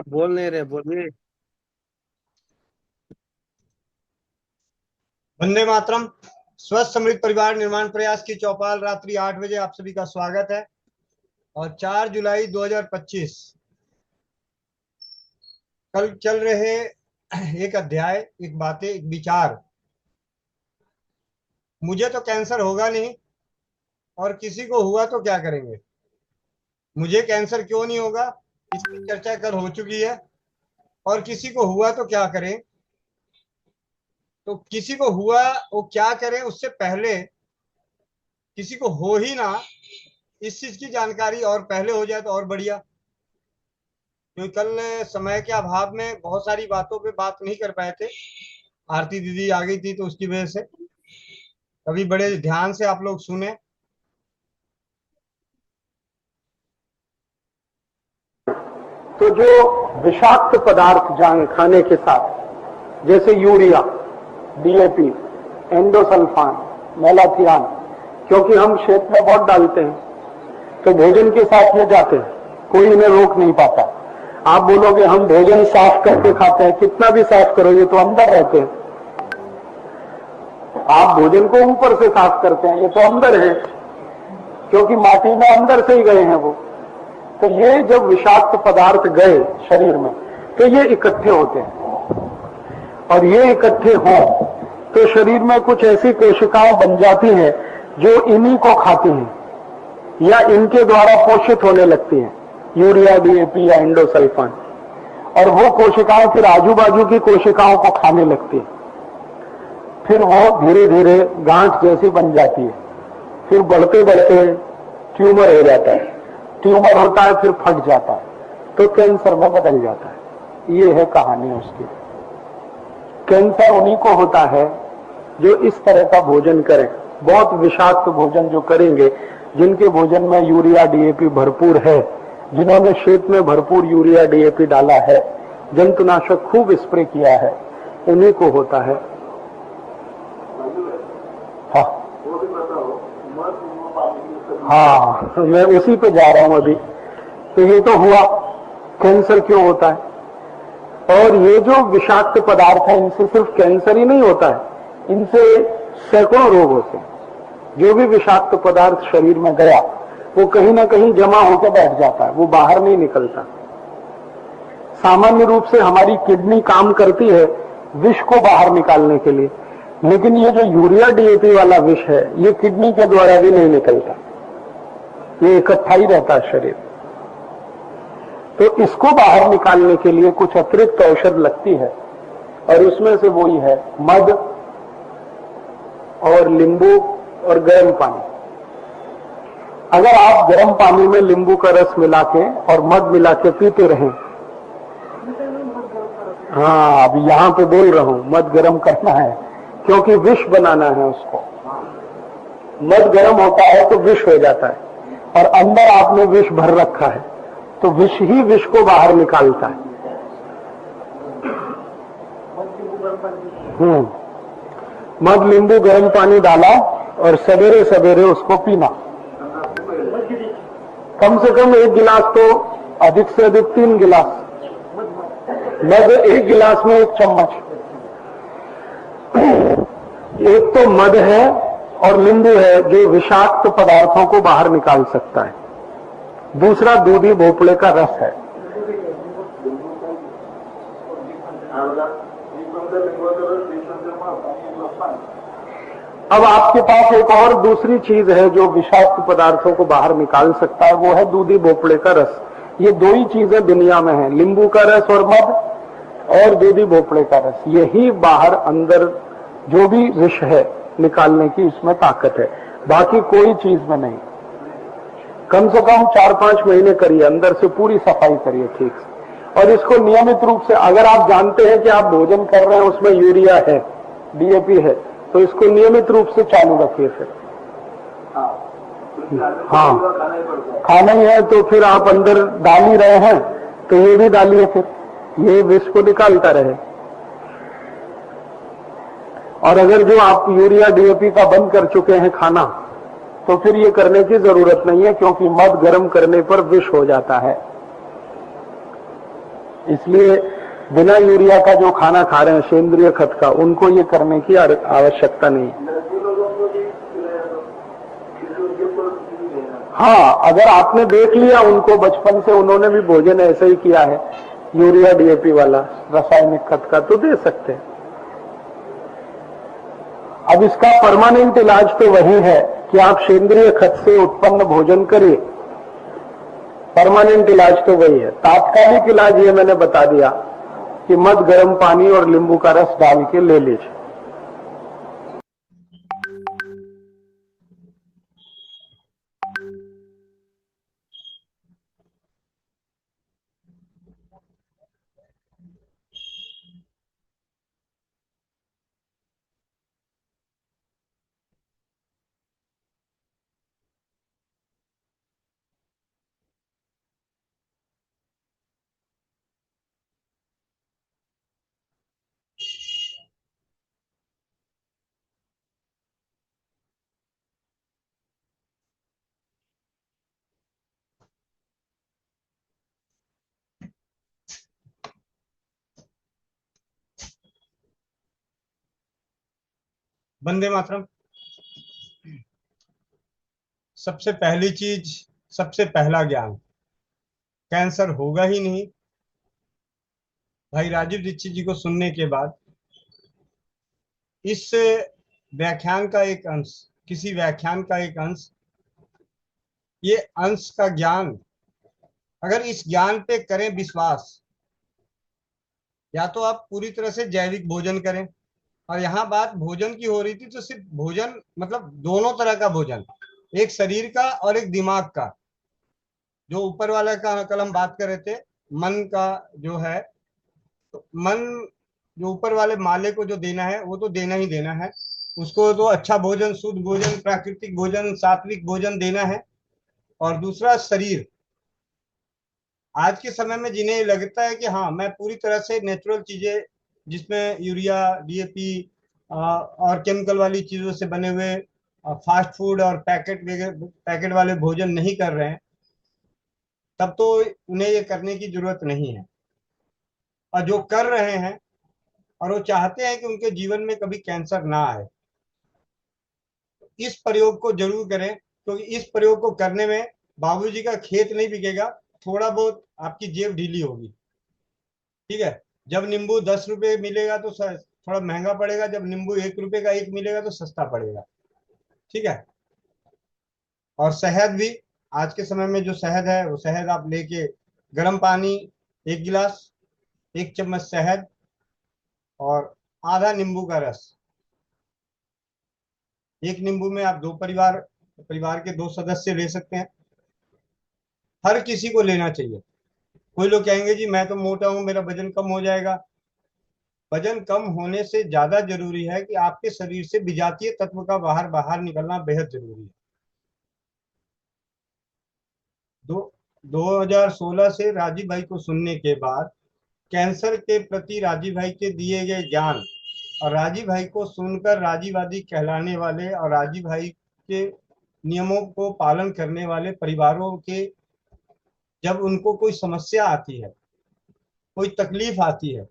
बोल नहीं रहे, बोलिए। वंदे मातरम। स्वस्थ समृद्ध परिवार निर्माण प्रयास की चौपाल रात्रि 8 बजे आप सभी का स्वागत है। और 4 जुलाई 2025 कल चल रहे एक अध्याय, एक बातें, एक विचार। मुझे तो कैंसर होगा नहीं, और किसी को हुआ तो क्या करेंगे। मुझे कैंसर क्यों नहीं होगा, इसकी चर्चा कल हो चुकी है। और किसी को हुआ तो क्या करें, तो किसी को हुआ वो क्या करें उससे पहले किसी को हो ही ना, इस चीज की जानकारी और पहले हो जाए तो और बढ़िया। क्योंकि कल समय के अभाव में बहुत सारी बातों पे बात नहीं कर पाए थे। आरती दीदी आ गई थी तो उसकी वजह से कभी बड़े ध्यान से आप लोग सुने। तो जो विषाक्त पदार्थ जाएं खाने के साथ, जैसे यूरिया, डीएपी, एंडोसल्फान, मेलाथियान, क्योंकि हम क्षेत्र में बहुत डालते हैं तो भोजन के साथ ये जाते हैं, कोई इन्हें रोक नहीं पाता। आप बोलोगे हम भोजन साफ करके खाते हैं, कितना भी साफ करो ये तो अंदर रहते हैं। आप भोजन को ऊपर से साफ करते हैं, ये तो अंदर है, क्योंकि माटी में अंदर से ही गए हैं वो। तो ये जब विषाक्त पदार्थ गए शरीर में तो ये इकट्ठे होते हैं, और ये इकट्ठे हों तो शरीर में कुछ ऐसी कोशिकाएं बन जाती हैं जो इन्हीं को खाती हैं या इनके द्वारा पोषित होने लगती हैं, यूरिया, डीएपी या एंडोसल्फान। और वो कोशिकाएं फिर आजू बाजू की कोशिकाओं को खाने लगती हैं। फिर वो धीरे धीरे गांठ जैसी बन जाती है, फिर बढ़ते बढ़ते ट्यूमर हो जाता है, ट्यूमर होता है फिर फट जाता है, तो कैंसर में बदल जाता है। ये है कहानी उसकी। कैंसर उन्हीं को होता है जो इस तरह का भोजन करें, बहुत विषाक्त भोजन जो करेंगे, जिनके भोजन में यूरिया, डीएपी भरपूर है, जिन्होंने शेत में भरपूर यूरिया, डीएपी डाला है, जंतुनाशक खूब स्प्रे किया है, उन्हीं को होता है। हाँ, मैं उसी पे जा रहा हूं अभी। तो ये तो हुआ कैंसर क्यों होता है। और ये जो विषाक्त पदार्थ है, इनसे सिर्फ कैंसर ही नहीं होता है, इनसे सैकड़ों रोग होते हैं। जो भी विषाक्त पदार्थ शरीर में गया वो कहीं ना कहीं जमा होकर बैठ जाता है, वो बाहर नहीं निकलता। सामान्य रूप से हमारी किडनी काम करती है विष को बाहर निकालने के लिए, लेकिन ये जो यूरिया, डीएपी वाला विष है ये किडनी के द्वारा भी नहीं निकलता, ये इकट्ठा ही रहता है शरीर। तो इसको बाहर निकालने के लिए कुछ अतिरिक्त औषध लगती है, और उसमें से वही है मध और नींबू और गर्म पानी। अगर आप गर्म पानी में नींबू का रस मिला के और मध मिला के पीते रहें, हाँ अभी यहां पे बोल रहा हूं, मध गर्म करना है क्योंकि विष बनाना है उसको। मध गर्म होता है तो विष हो जाता है, और अंदर आपने विष भर रखा है तो विष ही विष को बाहर निकालता है। मध, नींबू, गर्म पानी डाला और सवेरे सवेरे उसको पीना। कम से कम 1 गिलास, तो अधिक से अधिक 3 गिलास मध, 1 गिलास में 1 चम्मच। एक तो मध है और नींबू है जो विषाक्त पदार्थों को बाहर निकाल सकता है। दूसरा दूधी भोपड़े का रस है। अब आपके पास एक और दूसरी चीज है जो विषाक्त पदार्थों को बाहर निकाल सकता है, वो है दूधी भोपड़े का रस। ये दो ही चीजें दुनिया में हैं, नींबू का रस और मध, और दूधी भोपड़े का रस। यही बाहर अंदर जो भी विष है निकालने की इसमें ताकत है, बाकी कोई चीज में नहीं। कम से कम 4-5 महीने करिए, अंदर से पूरी सफाई करिए ठीक से। और इसको नियमित रूप से, अगर आप जानते हैं कि आप भोजन कर रहे हैं उसमें यूरिया है, डीएपी है, तो इसको नियमित रूप से चालू रखिए। फिर हाँ, खाना ही है तो फिर आप अंदर डाल ही रहे हैं तो ये भी डालिए, फिर ये विष को निकालता रहे। और अगर जो आप यूरिया, डीएपी का बंद कर चुके हैं खाना, तो फिर ये करने की जरूरत नहीं है, क्योंकि मध गर्म करने पर विष हो जाता है। इसलिए बिना यूरिया का जो खाना खा रहे हैं सेंद्रीय खत का, उनको ये करने की आवश्यकता नहीं है। हाँ, अगर आपने देख लिया उनको बचपन से, उन्होंने भी भोजन ऐसे ही किया है यूरिया डीएपी वाला रासायनिक खत का, तो दे सकते हैं। अब इसका परमानेंट इलाज तो वही है कि आप सेंद्रीय खत से उत्पन्न भोजन करिए। परमानेंट इलाज तो वही है। तात्कालिक इलाज ये मैंने बता दिया कि मध, गर्म पानी और नींबू का रस डाल के ले लीजिए। वंदे मातरम। सबसे पहली चीज, सबसे पहला ज्ञान, कैंसर होगा ही नहीं। भाई राजीव दीक्षित जी को सुनने के बाद इस व्याख्यान का एक अंश, किसी व्याख्यान का एक अंश, ये अंश का ज्ञान, अगर इस ज्ञान पे करें विश्वास, या तो आप पूरी तरह से जैविक भोजन करें। और यहाँ बात भोजन की हो रही थी, तो सिर्फ भोजन मतलब दोनों तरह का भोजन, एक शरीर का और एक दिमाग का। जो ऊपर वाला का कल हम बात कर रहे थे, मन का जो है, तो मन जो ऊपर वाले माले को जो देना है वो तो देना ही देना है, उसको तो अच्छा भोजन, शुद्ध भोजन, प्राकृतिक भोजन, सात्विक भोजन देना है। और दूसरा शरीर, आज के समय में जिन्हें लगता है कि हाँ मैं पूरी तरह से नेचुरल चीजें, जिसमें यूरिया, डीएपी और केमिकल वाली चीजों से बने हुए फास्ट फूड और पैकेट वाले भोजन नहीं कर रहे हैं, तब तो उन्हें ये करने की जरूरत नहीं है। और जो कर रहे हैं और वो चाहते हैं कि उनके जीवन में कभी कैंसर ना आए, इस प्रयोग को जरूर करें, क्योंकि इस प्रयोग को करने में बाबूजी का खेत नहीं बिकेगा, थोड़ा बहुत आपकी जेब ढीली होगी। ठीक है, जब नींबू 10 रुपए मिलेगा तो थोड़ा महंगा पड़ेगा, जब नींबू 1 रुपए का एक मिलेगा तो सस्ता पड़ेगा। ठीक है। और शहद भी, आज के समय में जो शहद है वो शहद आप लेके, गर्म पानी 1 गिलास, 1 चम्मच शहद और आधा नींबू का रस। एक नींबू में आप दो परिवार के 2 सदस्य ले सकते हैं। हर किसी को लेना चाहिए। कोई लोग कहेंगे जी मैं तो मोटा हूं, मेरा वजन कम हो जाएगा। वजन कम होने से ज्यादा जरूरी है कि आपके शरीर से विजातीय तत्व का बाहर बाहर निकलना बेहद जरूरी है। दो 2016 से राजीव भाई को सुनने के बाद, कैंसर के प्रति राजीव भाई के दिए गए ज्ञान और राजीव भाई को सुनकर राजीववादी कहलाने वाले और राजीव भाई के नियमों को पालन करने वाले परिवारों के, जब उनको कोई समस्या आती है, कोई तकलीफ आती है,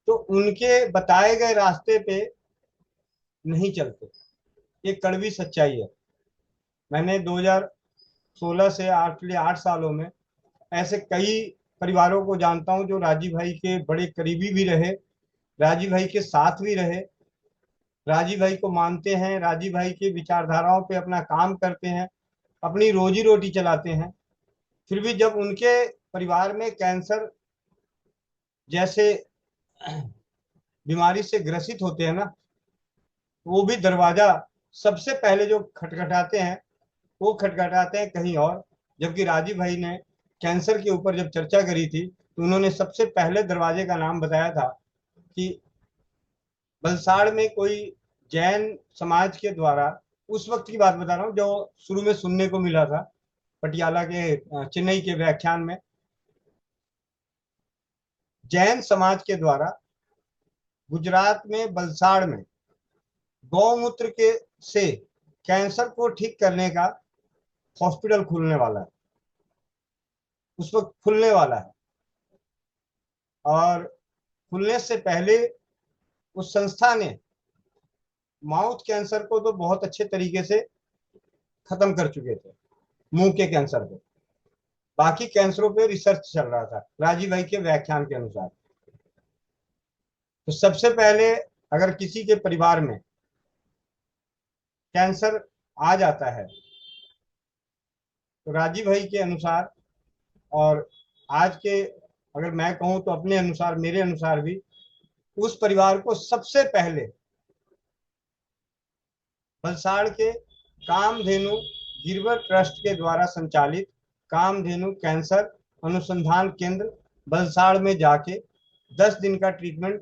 तो उनके बताए गए रास्ते पे नहीं चलते। ये कड़वी सच्चाई है। मैंने 2016 से 8 सालों में ऐसे कई परिवारों को जानता हूं जो राजीव भाई के बड़े करीबी भी रहे, राजीव भाई के साथ भी रहे, राजीव भाई को मानते हैं, राजीव भाई की विचारधाराओं पे अपना काम करते हैं, अपनी रोजी रोटी चलाते हैं। फिर भी जब उनके परिवार में कैंसर जैसे बीमारी से ग्रसित होते हैं ना, वो भी दरवाजा सबसे पहले जो खटखटाते हैं, वो खटखटाते हैं कहीं और। जबकि राजीव भाई ने कैंसर के ऊपर जब चर्चा करी थी, तो उन्होंने सबसे पहले दरवाजे का नाम बताया था कि वलसाड़ में कोई जैन समाज के द्वारा, उस वक्त की बात बता रहा हूँ जो शुरू में सुनने को मिला था पटियाला के, चेन्नई के व्याख्यान में, जैन समाज के द्वारा गुजरात में वलसाड़ में गौमूत्र के से कैंसर को ठीक करने का हॉस्पिटल खुलने वाला है, उस वक्त खुलने वाला है। और खुलने से पहले उस संस्था ने माउथ कैंसर को तो बहुत अच्छे तरीके से खत्म कर चुके थे, मुंह के कैंसर को। बाकी कैंसरों पे रिसर्च चल रहा था राजीव भाई के व्याख्यान के अनुसार। तो सबसे पहले अगर किसी के परिवार में कैंसर आ जाता है तो राजीव भाई के अनुसार, और आज के अगर मैं कहूं तो अपने अनुसार, मेरे अनुसार भी, उस परिवार को सबसे पहले वलसाड़ के कामधेनु गिरवर ट्रस्ट के द्वारा संचालित कामधेनु कैंसर अनुसंधान केंद्र वलसाड़ में जाके 10 दिन का ट्रीटमेंट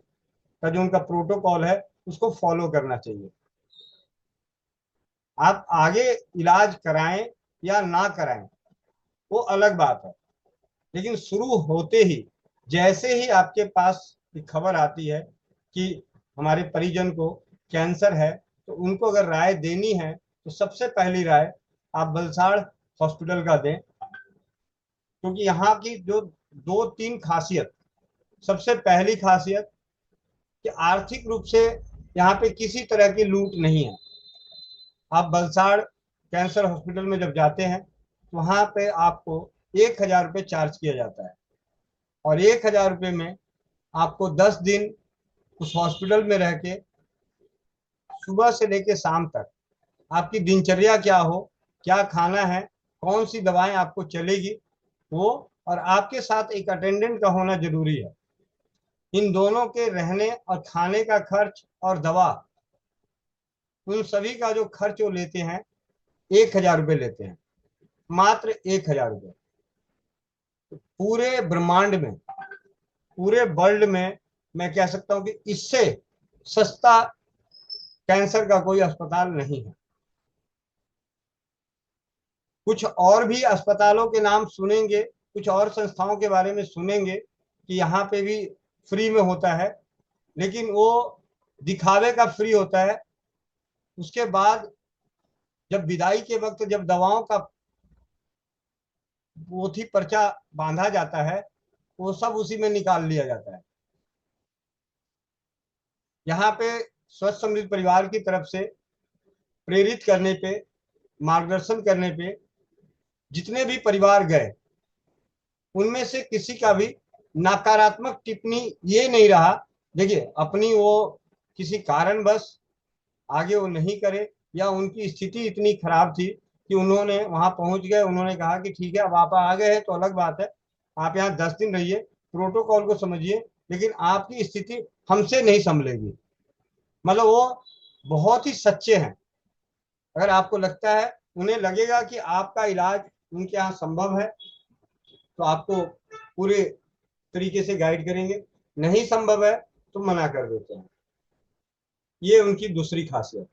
का जो उनका प्रोटोकॉल है उसको फॉलो करना चाहिए। आप आगे इलाज कराएं या ना कराएं वो अलग बात है, लेकिन शुरू होते ही जैसे ही आपके पास खबर आती है कि हमारे परिजन को कैंसर है, तो उनको अगर राय देनी है तो सबसे पहली राय आप वलसाड़ हॉस्पिटल का दें। क्योंकि यहाँ की जो 2-3 खासियत, सबसे पहली खासियत कि आर्थिक रूप से यहाँ पे किसी तरह की लूट नहीं है। आप वलसाड़ कैंसर हॉस्पिटल में जब जाते हैं तो वहाँ पे आपको 1,000 रुपये चार्ज किया जाता है, और 1,000 रुपये में आपको 10 दिन उस हॉस्पिटल में रह के सुबह से लेके शाम तक आपकी दिनचर्या क्या हो, क्या खाना है, कौन सी दवाएं आपको चलेगी, वो, और आपके साथ एक अटेंडेंट का होना जरूरी है। इन दोनों के रहने और खाने का खर्च और दवा, उन सभी का जो खर्च वो लेते हैं 1,000 रुपये लेते हैं, मात्र 1,000 रुपये। पूरे ब्रह्मांड में, पूरे वर्ल्ड में मैं कह सकता हूं कि इससे सस्ता कैंसर का कोई अस्पताल नहीं है। कुछ और भी अस्पतालों के नाम सुनेंगे, कुछ और संस्थाओं के बारे में सुनेंगे कि यहाँ पे भी फ्री में होता है, लेकिन वो दिखावे का फ्री होता है। उसके बाद जब विदाई के वक्त जब दवाओं का पोथी पर्चा बांधा जाता है वो सब उसी में निकाल लिया जाता है। यहाँ पे स्वस्थ समृद्ध परिवार की तरफ से प्रेरित करने पे, मार्गदर्शन करने पे जितने भी परिवार गए उनमें से किसी का भी नकारात्मक टिप्पणी ये नहीं रहा। देखिए, अपनी वो किसी कारणवश आगे वो नहीं करे, या उनकी स्थिति इतनी खराब थी कि उन्होंने वहां पहुंच गए, उन्होंने कहा कि ठीक है अब आप आ गए हैं तो अलग बात है, आप यहाँ 10 दिन रहिए, प्रोटोकॉल को समझिए, लेकिन आपकी स्थिति हमसे नहीं संभलेगी। मतलब वो बहुत ही सच्चे हैं। अगर आपको लगता है, उन्हें लगेगा कि आपका इलाज उनके यहाँ संभव है तो आपको पूरे तरीके से गाइड करेंगे, नहीं संभव है तो मना कर देते हैं। ये उनकी दूसरी खासियत।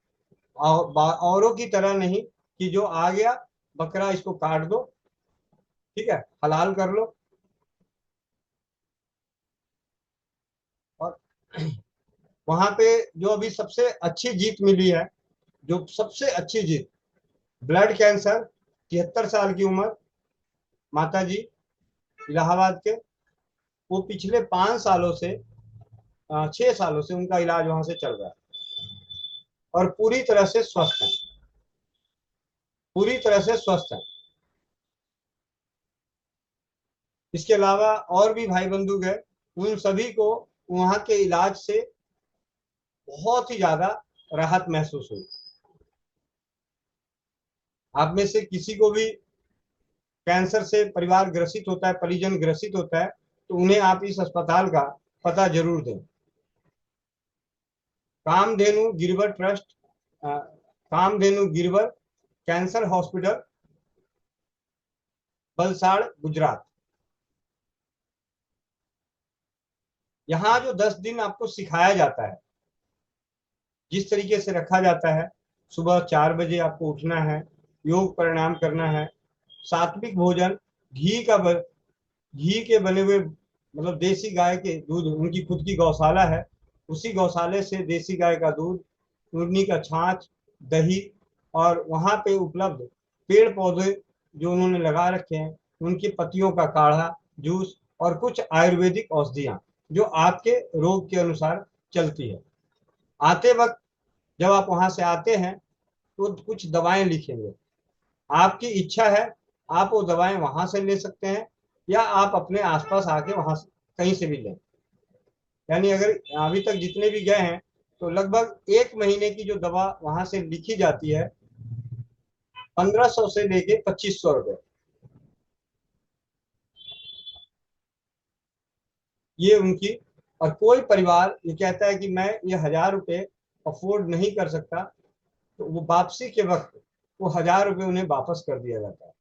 औरों की तरह नहीं कि जो आ गया बकरा इसको काट दो, ठीक है, हलाल कर लो। और वहां पे जो अभी सबसे अच्छी जीत मिली है, जो सबसे अच्छी जीत, ब्लड कैंसर, 73 साल की उम्र, माता जी, इलाहाबाद के, वो पिछले 5 सालों से 6 सालों से उनका इलाज वहां से चल रहा है और पूरी तरह से स्वस्थ है, पूरी तरह से स्वस्थ है। इसके अलावा और भी भाई बंधु गए, उन सभी को वहां के इलाज से बहुत ही ज्यादा राहत महसूस हुई। आप में से किसी को भी कैंसर से परिवार ग्रसित होता है, परिजन ग्रसित होता है, तो उन्हें आप इस अस्पताल का पता जरूर दें। Kamdhenu Girvar trust, Kamdhenu Girvar cancer hospital, Valsad, Gujarat. यहाँ जो 10 दिन आपको सिखाया जाता है, जिस तरीके से रखा जाता है, सुबह 4 बजे आपको उठना है, योग प्राणायाम करना है, सात्विक भोजन, घी के बने हुए, मतलब देसी गाय के दूध, उनकी खुद की गौशाला है, उसी गौशाले से देसी गाय का दूध, उड़नी का छाछ, दही, और वहां पे उपलब्ध पेड़ पौधे जो उन्होंने लगा रखे हैं उनकी पत्तियों का काढ़ा, जूस, और कुछ आयुर्वेदिक औषधियां, जो आपके रोग के अनुसार चलती है। आते वक्त जब आप वहां से आते हैं तो कुछ दवाएं लिखेंगे, आपकी इच्छा है आप वो दवाएं वहां से ले सकते हैं या आप अपने आसपास आके वहां से कहीं से भी लें। यानी अगर अभी तक जितने भी गए हैं तो लगभग 1 महीने की जो दवा वहां से लिखी जाती है 1500 से लेके 2500 रुपए, ये उनकी। और कोई परिवार ये कहता है कि मैं ये 1000 रुपये अफोर्ड नहीं कर सकता, तो वो वापसी के वक्त वो 1000 रुपये उन्हें वापस कर दिया जाता है।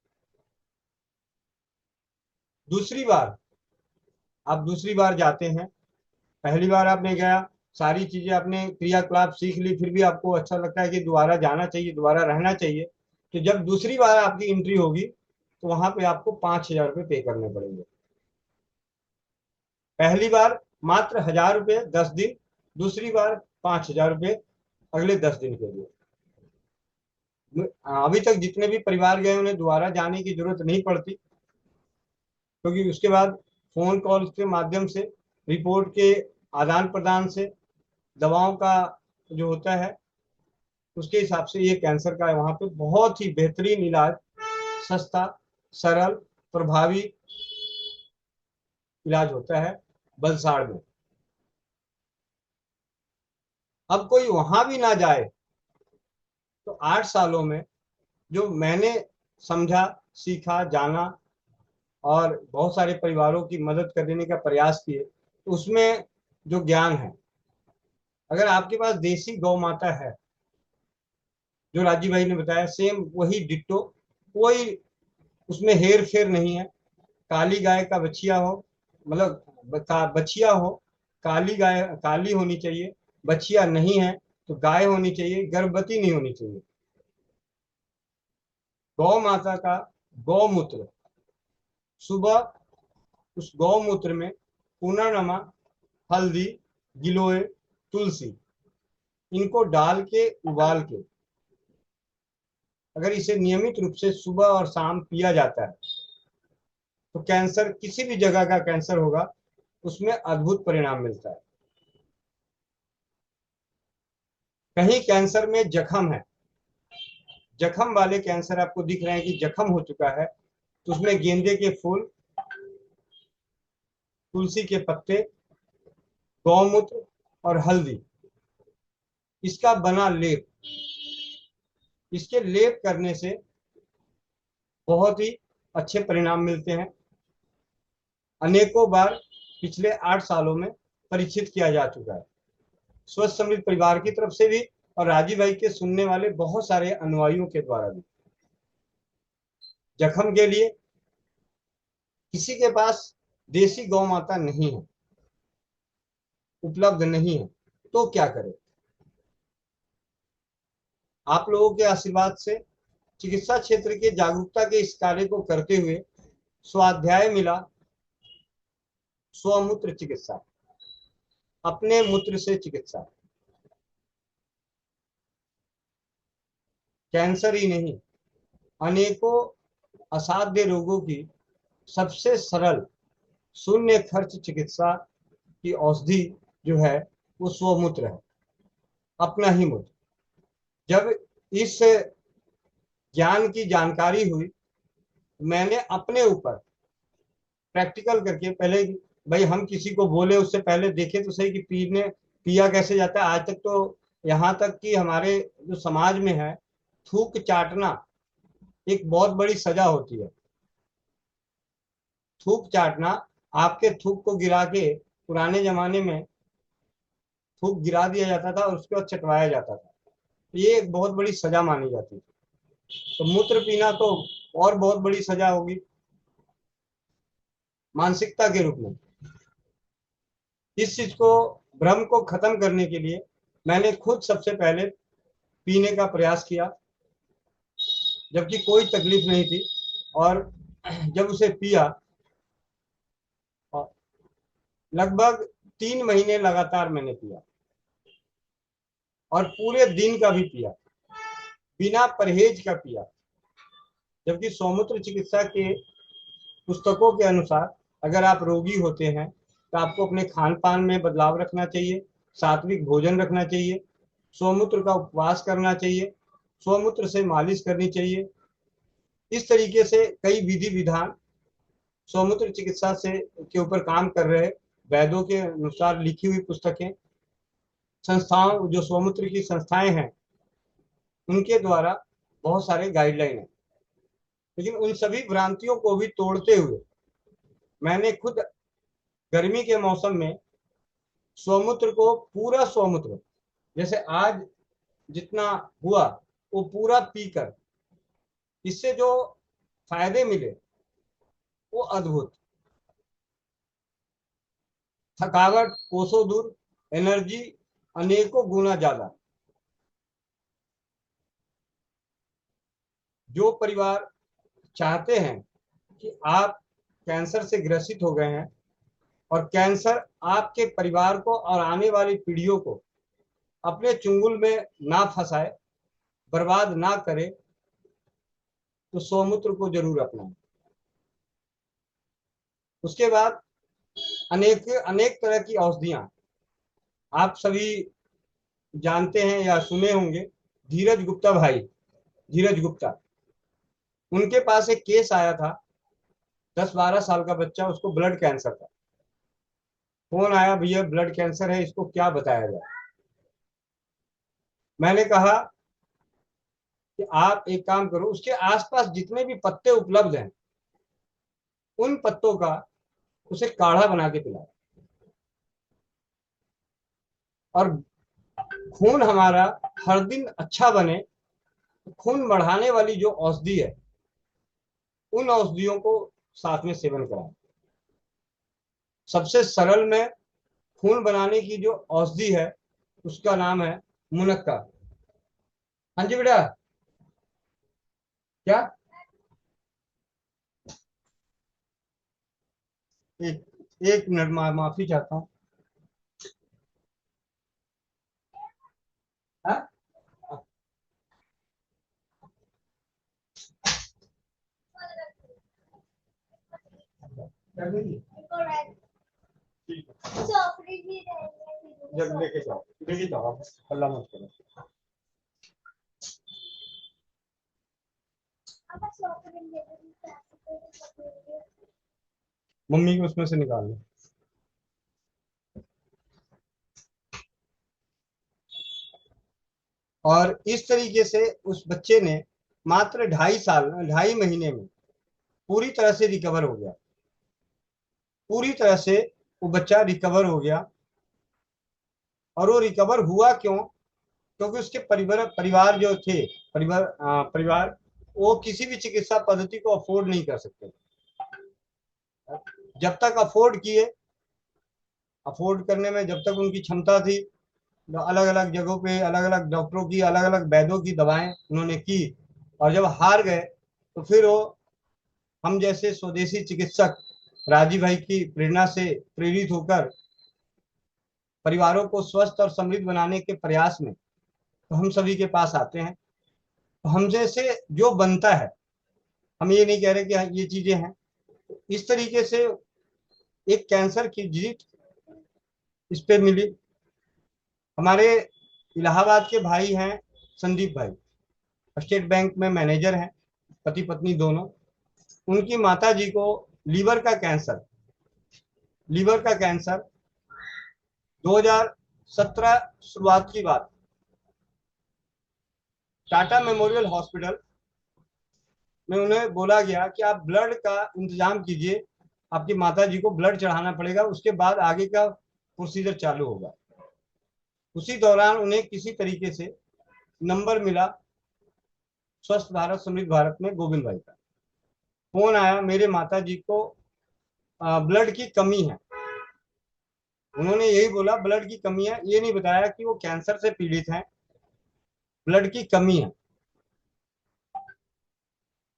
दूसरी बार जाते हैं, पहली बार आपने गया, सारी चीजें आपने क्रियाकलाप सीख ली, फिर भी आपको अच्छा लगता है कि दोबारा जाना चाहिए, दोबारा रहना चाहिए, तो जब दूसरी बार आपकी एंट्री होगी तो वहां पे आपको 5000 रुपये पे करने पड़ेंगे। पहली बार मात्र 1000 रुपये 10 दिन, दूसरी बार 5000 रुपये अगले 10 दिन के लिए। अभी तक जितने भी परिवार गए उन्हें दोबारा जाने की जरूरत नहीं पड़ती, क्योंकि उसके बाद फोन कॉल के माध्यम से, रिपोर्ट के आदान प्रदान से, दवाओं का जो होता है उसके हिसाब से ये कैंसर का वहां पे बहुत ही बेहतरीन इलाज, सस्ता, सरल, प्रभावी इलाज होता है बलसाड़ में। अब कोई वहां भी ना जाए तो 8 सालों में जो मैंने समझा, सीखा, जाना और बहुत सारे परिवारों की मदद करने का प्रयास किए, तो उसमें जो ज्ञान है, अगर आपके पास देसी गौ माता है, जो राजीव भाई ने बताया सेम वही डिट्टो, कोई उसमें हेर फेर नहीं है। काली गाय का बछिया हो, मतलब बछिया हो, काली गाय काली होनी चाहिए, बछिया नहीं है तो गाय होनी चाहिए, गर्भवती नहीं होनी चाहिए। गौ माता का गौमूत्र, सुबह उस गौमूत्र में पुनर्नमा, हल्दी, गिलोय, तुलसी, इनको डाल के उबाल के अगर इसे नियमित रूप से सुबह और शाम पिया जाता है तो कैंसर, किसी भी जगह का कैंसर होगा उसमें अद्भुत परिणाम मिलता है। कहीं कैंसर में जख्म है, जख्म वाले कैंसर आपको दिख रहे हैं कि जख्म हो चुका है, तो उसमें गेंदे के फूल, तुलसी के पत्ते, गौमूत्र और हल्दी, इसका बना लेप, इसके लेप करने से बहुत ही अच्छे परिणाम मिलते हैं। अनेकों बार पिछले 8 सालों में परीक्षित किया जा चुका है, स्वस्थ समृद्ध परिवार की तरफ से भी और राजीव भाई के सुनने वाले बहुत सारे अनुयायियों के द्वारा भी। जख्म के लिए किसी के पास देसी गौ माता नहीं है, उपलब्ध नहीं है, तो क्या करें? आप लोगों के आशीर्वाद से, चिकित्सा क्षेत्र के जागरूकता के इस कार्य को करते हुए स्वाध्याय मिला स्वमूत्र चिकित्सा, अपने मूत्र से चिकित्सा। कैंसर ही नहीं, अनेकों असाध्य रोगों की सबसे सरल, शून्य खर्च चिकित्सा की औषधि जो है वो स्वमूत्र है, अपना ही मूत्र। जब इस ज्ञान की जानकारी हुई, मैंने अपने ऊपर प्रैक्टिकल करके, पहले भाई हम किसी को बोले उससे पहले देखे तो सही कि पिया कैसे जाता है। आज तक तो यहाँ तक कि हमारे जो समाज में है, थूक चाटना एक बहुत बड़ी सजा होती है। थूक चाटना, आपके थूक को गिरा के, पुराने जमाने में थूक गिरा दिया जाता था और उसके बाद चटवाया जाता था, ये एक बहुत बड़ी सजा मानी जाती थी। तो मूत्र पीना तो और बहुत बड़ी सजा होगी मानसिकता के रूप में। इस चीज को, भ्रम को खत्म करने के लिए मैंने खुद सबसे पहले पीने का प्रयास किया, जबकि कोई तकलीफ नहीं थी। और जब उसे पिया, लगभग 3 महीने लगातार मैंने पिया और पूरे दिन का भी पिया, बिना परहेज का पिया। जबकि सौमूत्र चिकित्सा के पुस्तकों के अनुसार अगर आप रोगी होते हैं तो आपको अपने खान पान में बदलाव रखना चाहिए, सात्विक भोजन रखना चाहिए, सोमूत्र का उपवास करना चाहिए, सोमूत्र से मालिश करनी चाहिए। इस तरीके से कई विधि विधान सोमूत्र चिकित्सा से के ऊपर काम कर रहे वैद्यों के अनुसार लिखी हुई पुस्तकें, संस्थाओं जो सोमूत्र की संस्थाएं हैं उनके द्वारा बहुत सारे गाइडलाइन है। लेकिन उन सभी भ्रांतियों को भी तोड़ते हुए मैंने खुद गर्मी के मौसम में सोमूत्र को पूरा सोमूत्र जैसे आज जितना हुआ वो पूरा पीकर इससे जो फायदे मिले वो अद्भुत। थकावट कोसों दूर, एनर्जी अनेकों गुना ज्यादा। जो परिवार चाहते हैं कि आप कैंसर से ग्रसित हो गए हैं और कैंसर आपके परिवार को और आने वाली पीढ़ियों को अपने चुंगल में ना फंसाए, बर्बाद ना करे, तो सोमूत्र को जरूर अपनाएं। उसके बाद अनेक अनेक तरह की औषधियां आप सभी जानते हैं या सुने होंगे। धीरज गुप्ता भाई, धीरज गुप्ता, उनके पास एक केस आया था, 10-12 साल का बच्चा, उसको ब्लड कैंसर था। फोन आया, भैया ब्लड कैंसर है, इसको क्या बताया जाए। मैंने कहा कि आप एक काम करो, उसके आसपास जितने भी पत्ते उपलब्ध हैं उन पत्तों का उसे काढ़ा बना के पिलाओ, और खून हमारा हर दिन अच्छा बने। खून बढ़ाने वाली जो औषधि है उन औषधियों को साथ में सेवन कराएं। सबसे सरल में खून बनाने की जो औषधि है उसका नाम है मुनक्का। हाँ जी बेटा, क्या? एक एक मिनट, माफी चाहता हूँ। हाँ? कर देंगे? ठीक है, जब लेके जाओ आप, हल्ला मत करो। मम्मी को उसमें से निकाल लो। और इस तरीके से उस बच्चे ने मात्र 2.5 साल, 2.5 महीने में पूरी तरह से रिकवर हो गया। पूरी तरह से वो बच्चा रिकवर हो गया। और वो रिकवर हुआ क्यों? क्योंकि उसके परिवार परिवार जो थे, परिवार वो किसी भी चिकित्सा पद्धति को अफोर्ड नहीं कर सकते। जब तक अफोर्ड किए, अफोर्ड करने में जब तक उनकी क्षमता थी, अलग अलग जगहों पे अलग अलग डॉक्टरों की, अलग अलग वैद्यों की दवाएं उन्होंने की, और जब हार गए तो फिर वो हम जैसे स्वदेशी चिकित्सक राजीव भाई की प्रेरणा से प्रेरित होकर परिवारों को स्वस्थ और समृद्ध बनाने के प्रयास में तो हम सभी के पास आते हैं। तो हमसे से जो बनता है, हम ये नहीं कह रहे कि ये चीजें हैं। इस तरीके से एक कैंसर की जीत इस पे मिली। हमारे इलाहाबाद के भाई हैं संदीप भाई, स्टेट बैंक में मैनेजर हैं, पति पत्नी दोनों। उनकी माता जी को लीवर का कैंसर, लीवर का कैंसर 2017 शुरुआत की बात, टाटा मेमोरियल हॉस्पिटल में उन्हें बोला गया कि आप ब्लड का इंतजाम कीजिए, आपकी माता जी को ब्लड चढ़ाना पड़ेगा, उसके बाद आगे का प्रोसीजर चालू होगा। उसी दौरान उन्हें किसी तरीके से नंबर मिला स्वस्थ भारत समृद्ध भारत में गोविंद भाई का। फोन आया, मेरे माता जी को ब्लड की कमी है। उन्होंने यही बोला ब्लड की कमी है, ये नहीं बताया कि वो कैंसर से पीड़ित हैं, ब्लड की कमी है।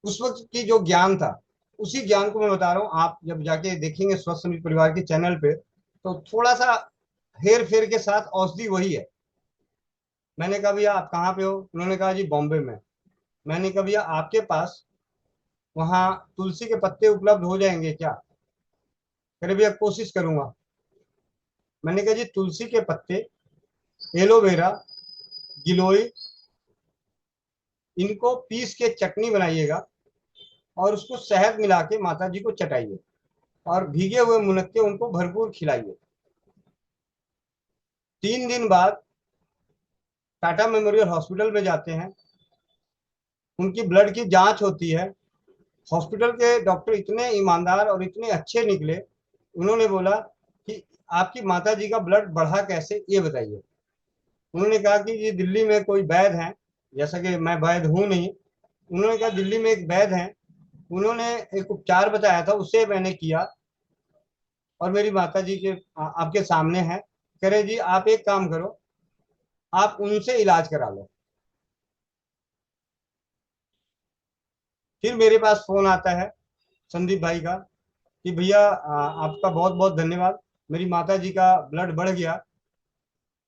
उस वक्त की जो ज्ञान था उसी ज्ञान को मैं बता रहा हूँ। आप जब जाके देखेंगे स्वस्थ समृद्ध परिवार के चैनल पे तो थोड़ा सा हेर फेर के साथ औषधि वही है। मैंने कहा भैया आप कहाँ पे हो? उन्होंने कहा जी बॉम्बे में। मैंने कहा भैया आपके पास वहाँ तुलसी के पत्ते उपलब्ध हो जाएंगे क्या? कह रहे भैया कोशिश करूंगा। मैंने कहा जी तुलसी के पत्ते, एलोवेरा, गिलोय, इनको पीस के चटनी बनाइएगा और उसको शहद मिला के माता जी को चटाइए और भीगे हुए मुनक्के उनको भरपूर खिलाइए। 3 दिन बाद टाटा मेमोरियल हॉस्पिटल में जाते हैं, उनकी ब्लड की जांच होती है। हॉस्पिटल के डॉक्टर इतने ईमानदार और इतने अच्छे निकले, उन्होंने बोला कि आपकी माता जी का ब्लड बढ़ा कैसे, ये बताइए। उन्होंने कहा कि ये दिल्ली में कोई वैद्य हैं, जैसा कि मैं वैद्य हूं नहीं, उन्होंने कहा दिल्ली में एक वैद्य हैं, उन्होंने एक उपचार बताया था, उससे मैंने किया और मेरी माता जी के आपके सामने है। कह रहे जी आप एक काम करो, आप उनसे इलाज करा लो। फिर मेरे पास फोन आता है संदीप भाई का कि भैया आपका बहुत बहुत धन्यवाद, मेरी माता जी का ब्लड बढ़ गया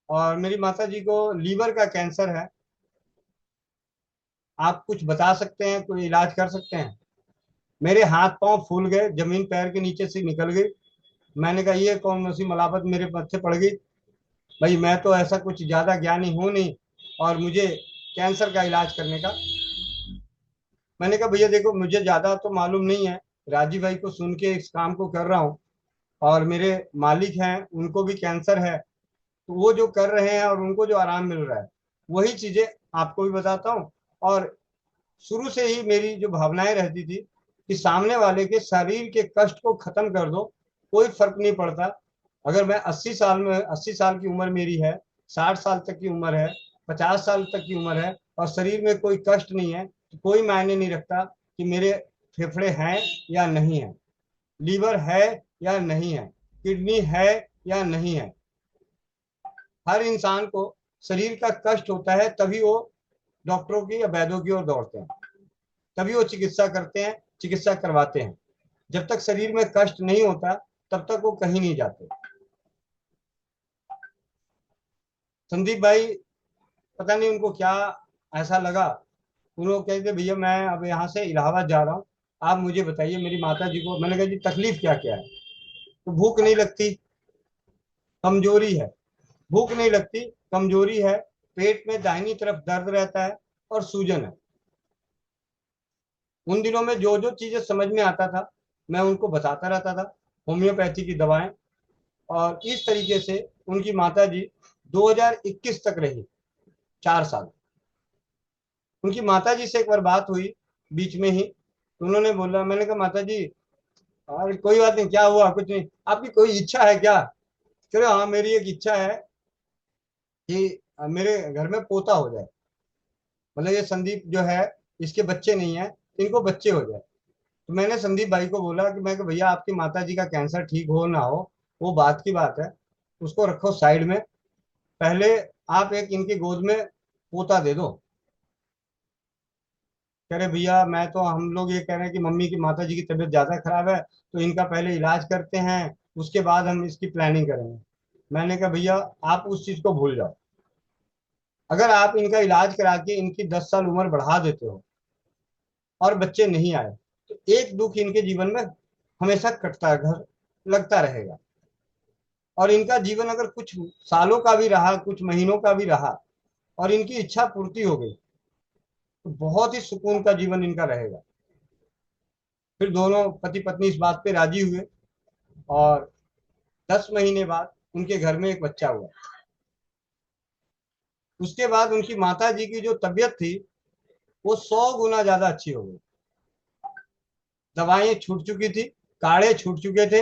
और मेरी माता जी को लीवर का कैंसर है, आप कुछ बता सकते हैं, कोई इलाज कर सकते हैं। मेरे हाथ पांव फूल गए, जमीन पैर के नीचे से निकल गई। मैंने कहा ये कौन सी मलापत मेरे पत्थे पड़ गई, भाई मैं तो ऐसा कुछ ज्यादा ज्ञानी हूं नहीं और मुझे कैंसर का इलाज करने का। मैंने कहा भैया देखो मुझे ज्यादा तो मालूम नहीं है, राजीव भाई को सुन के इस काम को कर रहा हूँ और मेरे मालिक हैं उनको भी कैंसर है, तो वो जो कर रहे हैं और उनको जो आराम मिल रहा है वही चीजें आपको भी बताता हूँ। और शुरू से ही मेरी जो भावनाएं रहती थी कि सामने वाले के शरीर के कष्ट को खत्म कर दो, कोई फर्क नहीं पड़ता। अगर मैं 80 साल में, 80 साल की उम्र मेरी है, 60 साल तक की उम्र है, 50 साल तक की उम्र है और शरीर में कोई कष्ट नहीं है, तो कोई मायने नहीं रखता कि मेरे फेफड़े हैं या नहीं है, लीवर है या नहीं है, किडनी है या नहीं है। हर इंसान को शरीर का कष्ट होता है तभी वो डॉक्टरों की या वैद्यों की ओर दौड़ते हैं, तभी वो चिकित्सा करते हैं, चिकित्सा करवाते हैं। जब तक शरीर में कष्ट नहीं होता तब तक वो कहीं नहीं जाते। संदीप भाई पता नहीं उनको क्या ऐसा लगा, उन्होंने कहते भैया मैं अब यहाँ से इलाहाबाद जा रहा हूँ, आप मुझे बताइए मेरी माता जी को। मैंने कहा जी तकलीफ क्या क्या है, तो भूख नहीं लगती, कमजोरी है, भूख नहीं लगती, कमजोरी है, पेट में दाहिनी तरफ दर्द रहता है और सूजन है। उन दिनों में जो जो चीजें समझ में आता था मैं उनको बताता रहता था, होम्योपैथी की दवाएं। और इस तरीके से उनकी माता जी 2021 तक रही, 4 साल। उनकी माता जी से एक बार बात हुई बीच में ही, तो उन्होंने बोला, मैंने कहा माता जी अरे कोई बात नहीं, क्या हुआ, कुछ नहीं, आपकी कोई इच्छा है क्या। कह रहे हाँ मेरी एक इच्छा है कि मेरे घर में पोता हो जाए, मतलब ये संदीप जो है इसके बच्चे नहीं है, इनको बच्चे हो जाए। तो मैंने संदीप भाई को बोला कि मैं कि भैया आपकी माता जी का कैंसर ठीक हो ना हो वो बात की बात है, उसको रखो साइड में, पहले आप एक इनकी गोद में पोता दे दो। कह रहे भैया मैं तो, हम लोग ये कह रहे हैं कि मम्मी की, माता जी की तबीयत ज्यादा खराब है तो इनका पहले इलाज करते हैं, उसके बाद हम इसकी प्लानिंग करेंगे। मैंने कहा भैया आप उस चीज को भूल जाओ, अगर आप इनका इलाज करा के इनकी 10 साल उम्र बढ़ा देते हो और बच्चे नहीं आए तो एक दुख इनके जीवन में हमेशा कटता, घर लगता रहेगा। और इनका जीवन अगर कुछ सालों का भी रहा, कुछ महीनों का भी रहा और इनकी इच्छा पूर्ति हो गई तो बहुत ही सुकून का जीवन इनका रहेगा। फिर दोनों पति पत्नी इस बात पे राजी हुए और 10 महीने बाद उनके घर में एक बच्चा हुआ। उसके बाद उनकी माता जी की जो तबीयत थी वो 100 गुना ज्यादा अच्छी हो गई, दवाएं छूट चुकी थी, काढ़े छूट चुके थे,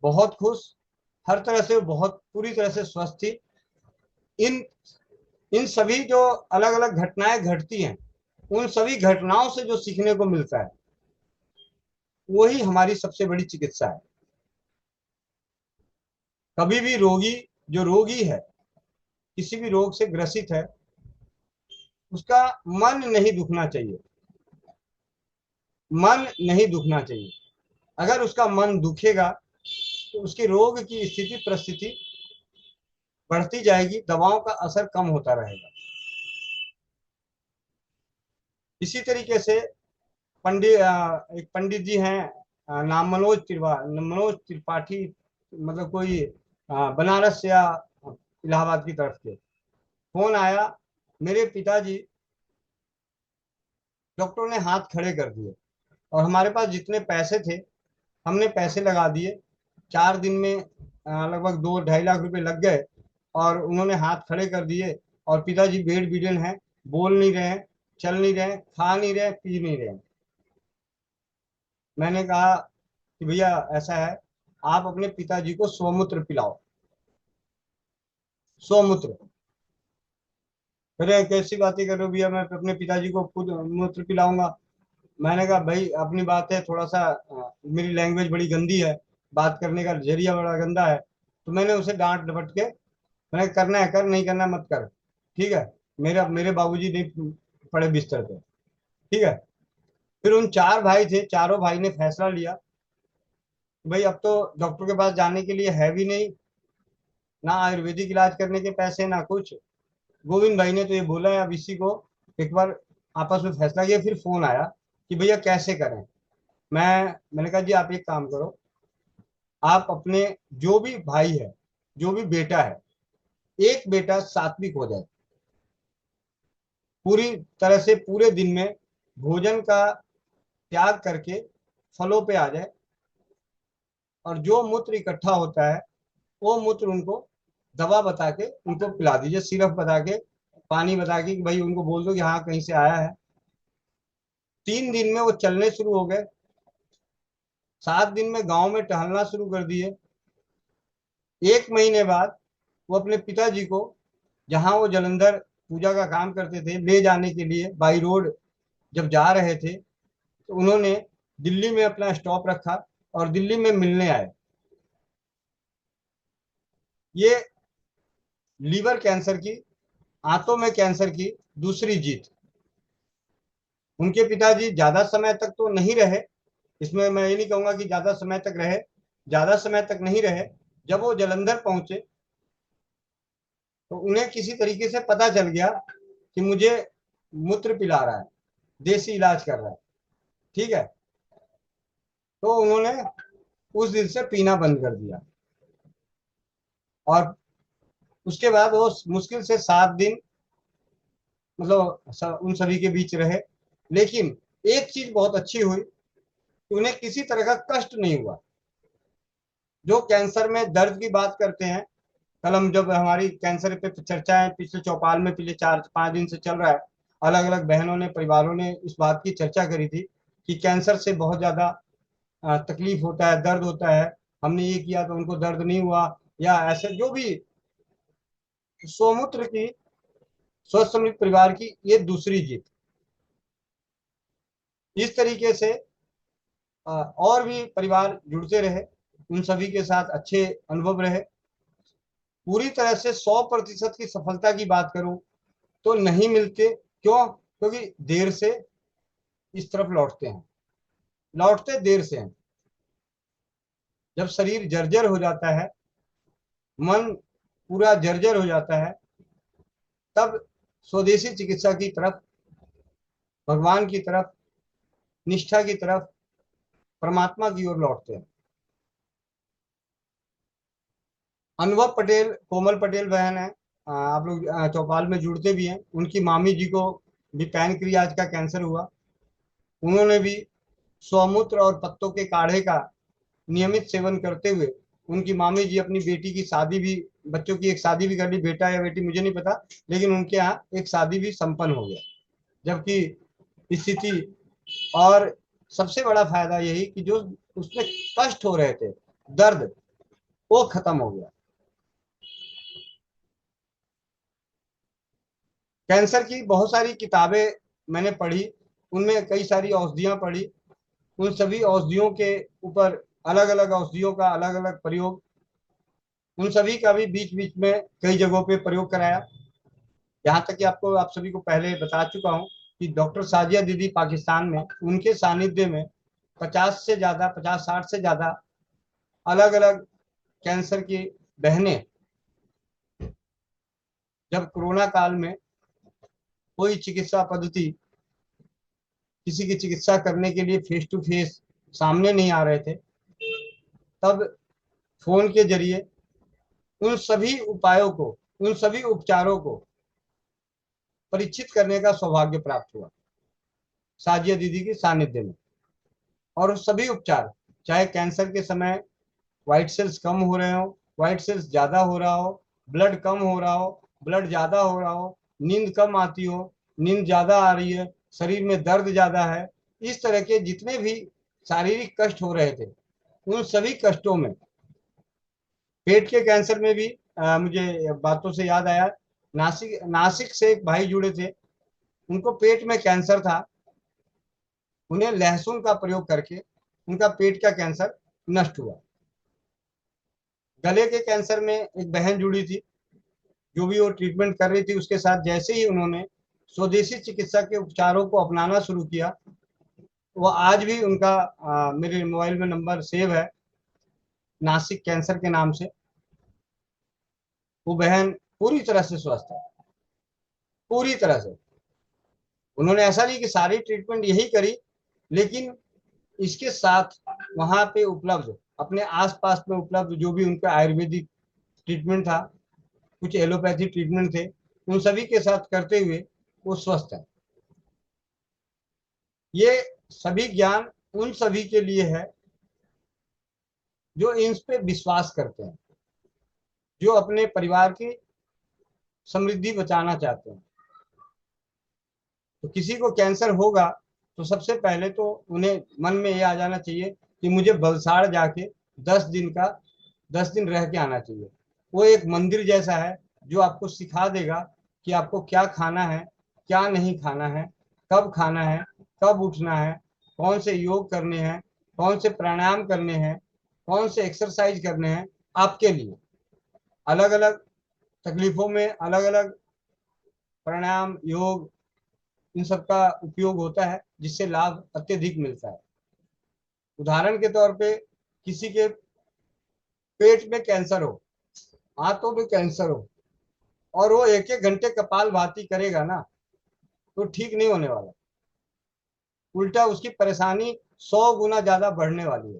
बहुत खुश, हर तरह से बहुत पूरी तरह से स्वस्थ थी। इन इन सभी जो अलग अलग घटनाएं घटती हैं, उन सभी घटनाओं से जो सीखने को मिलता है वही हमारी सबसे बड़ी चिकित्सा है। कभी भी रोगी, जो रोगी है, किसी भी रोग से ग्रसित है, उसका मन नहीं दुखना चाहिए, मन नहीं दुखना चाहिए। अगर उसका मन दुखेगा तो उसके रोग की स्थिति परिस्थिति बढ़ती जाएगी, दवाओं का असर कम होता रहेगा। इसी तरीके से एक पंडित जी हैं, नाम मनोज त्रिपाठी, मतलब कोई बनारस या इलाहाबाद की तरफ के। फोन आया, मेरे पिताजी, डॉक्टर ने हाथ खड़े कर दिए, और हमारे पास जितने पैसे थे हमने पैसे लगा दिए। 4 दिन में लगभग 2-2.5 लाख रुपए लग गए, और उन्होंने हाथ खड़े कर दिए। और पिताजी बेड रिडन हैं, बोल नहीं रहे हैं, चल नहीं रहे हैं, खा नहीं रहे हैं, पी नहीं रहे हैं। मैंने कहा कि भैया ऐसा है, आप अपने पिताजी को स्वमूत्र पिलाओ। स्वमूत्र। अरे कैसी बातें कर रहे हो भैया, मैं अपने पिताजी को खुद मूत्र पिलाऊंगा? मैंने कहा भाई अपनी बात है, थोड़ा सा मेरी लैंग्वेज बड़ी गंदी है, बात करने का जरिया बड़ा गंदा है। तो मैंने उसे डांट डपट के, मैंने करना है कर, नहीं करना मत कर, ठीक है। मेरे बाबूजी नहीं पड़े बिस्तर पे, ठीक है। फिर उन 4 भाई थे, चारों भाई ने फैसला लिया, भाई अब तो डॉक्टर के पास जाने के लिए है भी नहीं, ना आयुर्वेदिक इलाज करने के पैसे ना कुछ। गोविंद भाई ने तो ये बोला है, अब इसी को एक बार आपस में फैसला किया। फिर फोन आया कि भैया कैसे करें। मैंने कहा जी आप एक काम करो, आप अपने जो भी भाई है, जो भी बेटा है, एक बेटा सात्विक हो जाए, पूरी तरह से पूरे दिन में भोजन का त्याग करके फलों पे आ जाए, और जो मूत्र इकट्ठा होता है वो मूत्र उनको दवा बता के उनको पिला दीजिए, सिरप बता के, पानी बता के कि भाई उनको बोल दो कि हाँ कहीं से आया है। 3 दिन में वो चलने शुरू हो गए। 7 दिन में गांव में टहलना शुरू कर दिए। 1 महीने बाद वो अपने पिताजी को, जहां वो जलंधर पूजा का काम करते थे, ले जाने के लिए बाई रोड जब जा रहे थे, तो उन्होंने दिल्ली में अपना स्टॉप रखा और दिल्ली में मिलने आए। ये लीवर कैंसर की, आंतों में कैंसर की दूसरी जीत। उनके पिताजी ज्यादा समय तक तो नहीं रहे, इसमें मैं ये नहीं कहूंगा कि ज्यादा समय तक रहे, ज्यादा समय तक नहीं रहे। जब वो जलंधर पहुंचे तो उन्हें किसी तरीके से पता चल गया कि मुझे मूत्र पिला रहा है, देसी इलाज कर रहा है, ठीक है। तो उन्होंने उस दिन से पीना बंद कर दिया, और उसके बाद वो मुश्किल से 7 दिन मतलब उन सभी के बीच रहे। लेकिन एक चीज बहुत अच्छी हुई कि उन्हें किसी तरह का कष्ट नहीं हुआ। जो कैंसर में दर्द की बात करते हैं, कल हम जब हमारी कैंसर पे चर्चा है पिछले चौपाल में, पिछले 4-5 दिन से चल रहा है, अलग अलग बहनों ने, परिवारों ने इस बात की चर्चा करी थी कि कैंसर से बहुत ज्यादा तकलीफ होता है, दर्द होता है। हमने ये किया तो उनको दर्द नहीं हुआ, या ऐसे जो भी। सोमूत्र की, स्वस्थ समृद्ध परिवार की ये दूसरी जीत। इस तरीके से और भी परिवार जुड़ते रहे, उन सभी के साथ अच्छे अनुभव रहे। पूरी तरह से 100% की सफलता की बात करूं तो नहीं मिलते। क्यों? क्योंकि देर से इस तरफ लौटते हैं, लौटते देर से हैं। जब शरीर जर्जर हो जाता है, मन पूरा जर्जर हो जाता है, तब स्वदेशी चिकित्सा की तरफ, भगवान की तरफ, निष्ठा की तरफ, परमात्मा की ओर लौटते हैं। अनुभव पटेल, कोमल पटेल बहन है, आप लोग चौपाल में जुड़ते भी हैं, उनकी मामी जी को भी पैनक्रियाज का कैंसर हुआ। उन्होंने भी स्वमूत्र और पत्तों के काढ़े का नियमित सेवन करते हुए, उनकी मामी जी अपनी बेटी की शादी भी, बच्चों की एक शादी भी कर ली, बेटा या बेटी मुझे नहीं पता, लेकिन उनके यहाँ एक शादी भी संपन्न हो गया। जबकि स्थिति, और सबसे बड़ा फायदा यही कि जो उसमें कष्ट हो रहे थे, दर्द, वो खत्म हो गया। कैंसर की बहुत सारी किताबें मैंने पढ़ी, उनमें कई सारी औषधियां पढ़ी। उन सभी औषधियों के ऊपर, अलग अलग औषधियों का अलग अलग प्रयोग, उन सभी का भी बीच बीच में कई जगहों पे प्रयोग कराया। यहाँ तक कि आपको, आप सभी को पहले बता चुका हूँ कि डॉक्टर साजिया दीदी पाकिस्तान में, उनके सानिध्य में 50 से ज्यादा 50-60 से ज्यादा अलग अलग कैंसर की बहनें, जब कोरोना काल में कोई चिकित्सा पद्धति, किसी की चिकित्सा करने के लिए फेस टू फेस सामने नहीं आ रहे थे, तब फोन के जरिए उन सभी उपायों को, उन सभी उपचारों को परीक्षित करने का सौभाग्य प्राप्त हुआ साजिया दीदी के सानिध्य में। और सभी उपचार, चाहे कैंसर के समय व्हाइट सेल्स कम हो रहे हो, व्हाइट सेल्स ज्यादा हो रहा हो, ब्लड कम हो रहा हो, ब्लड ज्यादा हो रहा हो, नींद कम आती हो, नींद ज्यादा आ रही है, शरीर में दर्द ज्यादा है, इस तरह के जितने भी शारीरिक कष्ट हो रहे थे, उन सभी कष्टों में, पेट के कैंसर में भी मुझे बातों से याद आया, नासिक नासिक से एक भाई जुड़े थे, उनको पेट में कैंसर था, उन्हें लहसुन का प्रयोग करके उनका पेट का कैंसर नष्ट हुआ। गले के कैंसर में एक बहन जुड़ी थी, जो भी वो ट्रीटमेंट कर रही थी, उसके साथ जैसे ही उन्होंने स्वदेशी चिकित्सा के उपचारों को अपनाना शुरू किया, वो आज भी उनका मेरे मोबाइल में नंबर सेव है, नासिक कैंसर के नाम से। वो बहन पूरी तरह से स्वस्थ है, पूरी तरह से। उन्होंने ऐसा नहीं कि सारी ट्रीटमेंट यही करी, लेकिन इसके साथ वहां पे उपलब्ध, अपने आसपास में उपलब्ध जो भी उनका आयुर्वेदिक ट्रीटमेंट था, कुछ एलोपैथी ट्रीटमेंट थे, उन सभी के साथ करते हुए वो स्वस्थ है। ये सभी ज्ञान उन सभी के लिए है जो इन पे विश्वास करते हैं, जो अपने परिवार की समृद्धि बचाना चाहते हैं। तो किसी को कैंसर होगा तो सबसे पहले तो उन्हें मन में ये आ जाना चाहिए कि मुझे बलसाड़ जाके 10 दिन का 10 दिन रह के आना चाहिए। वो एक मंदिर जैसा है जो आपको सिखा देगा कि आपको क्या खाना है, क्या नहीं खाना है, कब खाना है, कब उठना है, कौन से योग करने हैं, कौन से प्राणायाम करने हैं, कौन से एक्सरसाइज करने हैं आपके लिए। अलग अलग तकलीफों में अलग अलग प्राणायाम, योग, इन सब का उपयोग होता है, जिससे लाभ अत्यधिक मिलता है। उदाहरण के तौर पे किसी के पेट में कैंसर हो, हाथों में कैंसर हो, और वो एक एक घंटे कपालभाति करेगा ना, तो ठीक नहीं होने वाला, उल्टा उसकी परेशानी 100 गुना ज्यादा बढ़ने वाली है।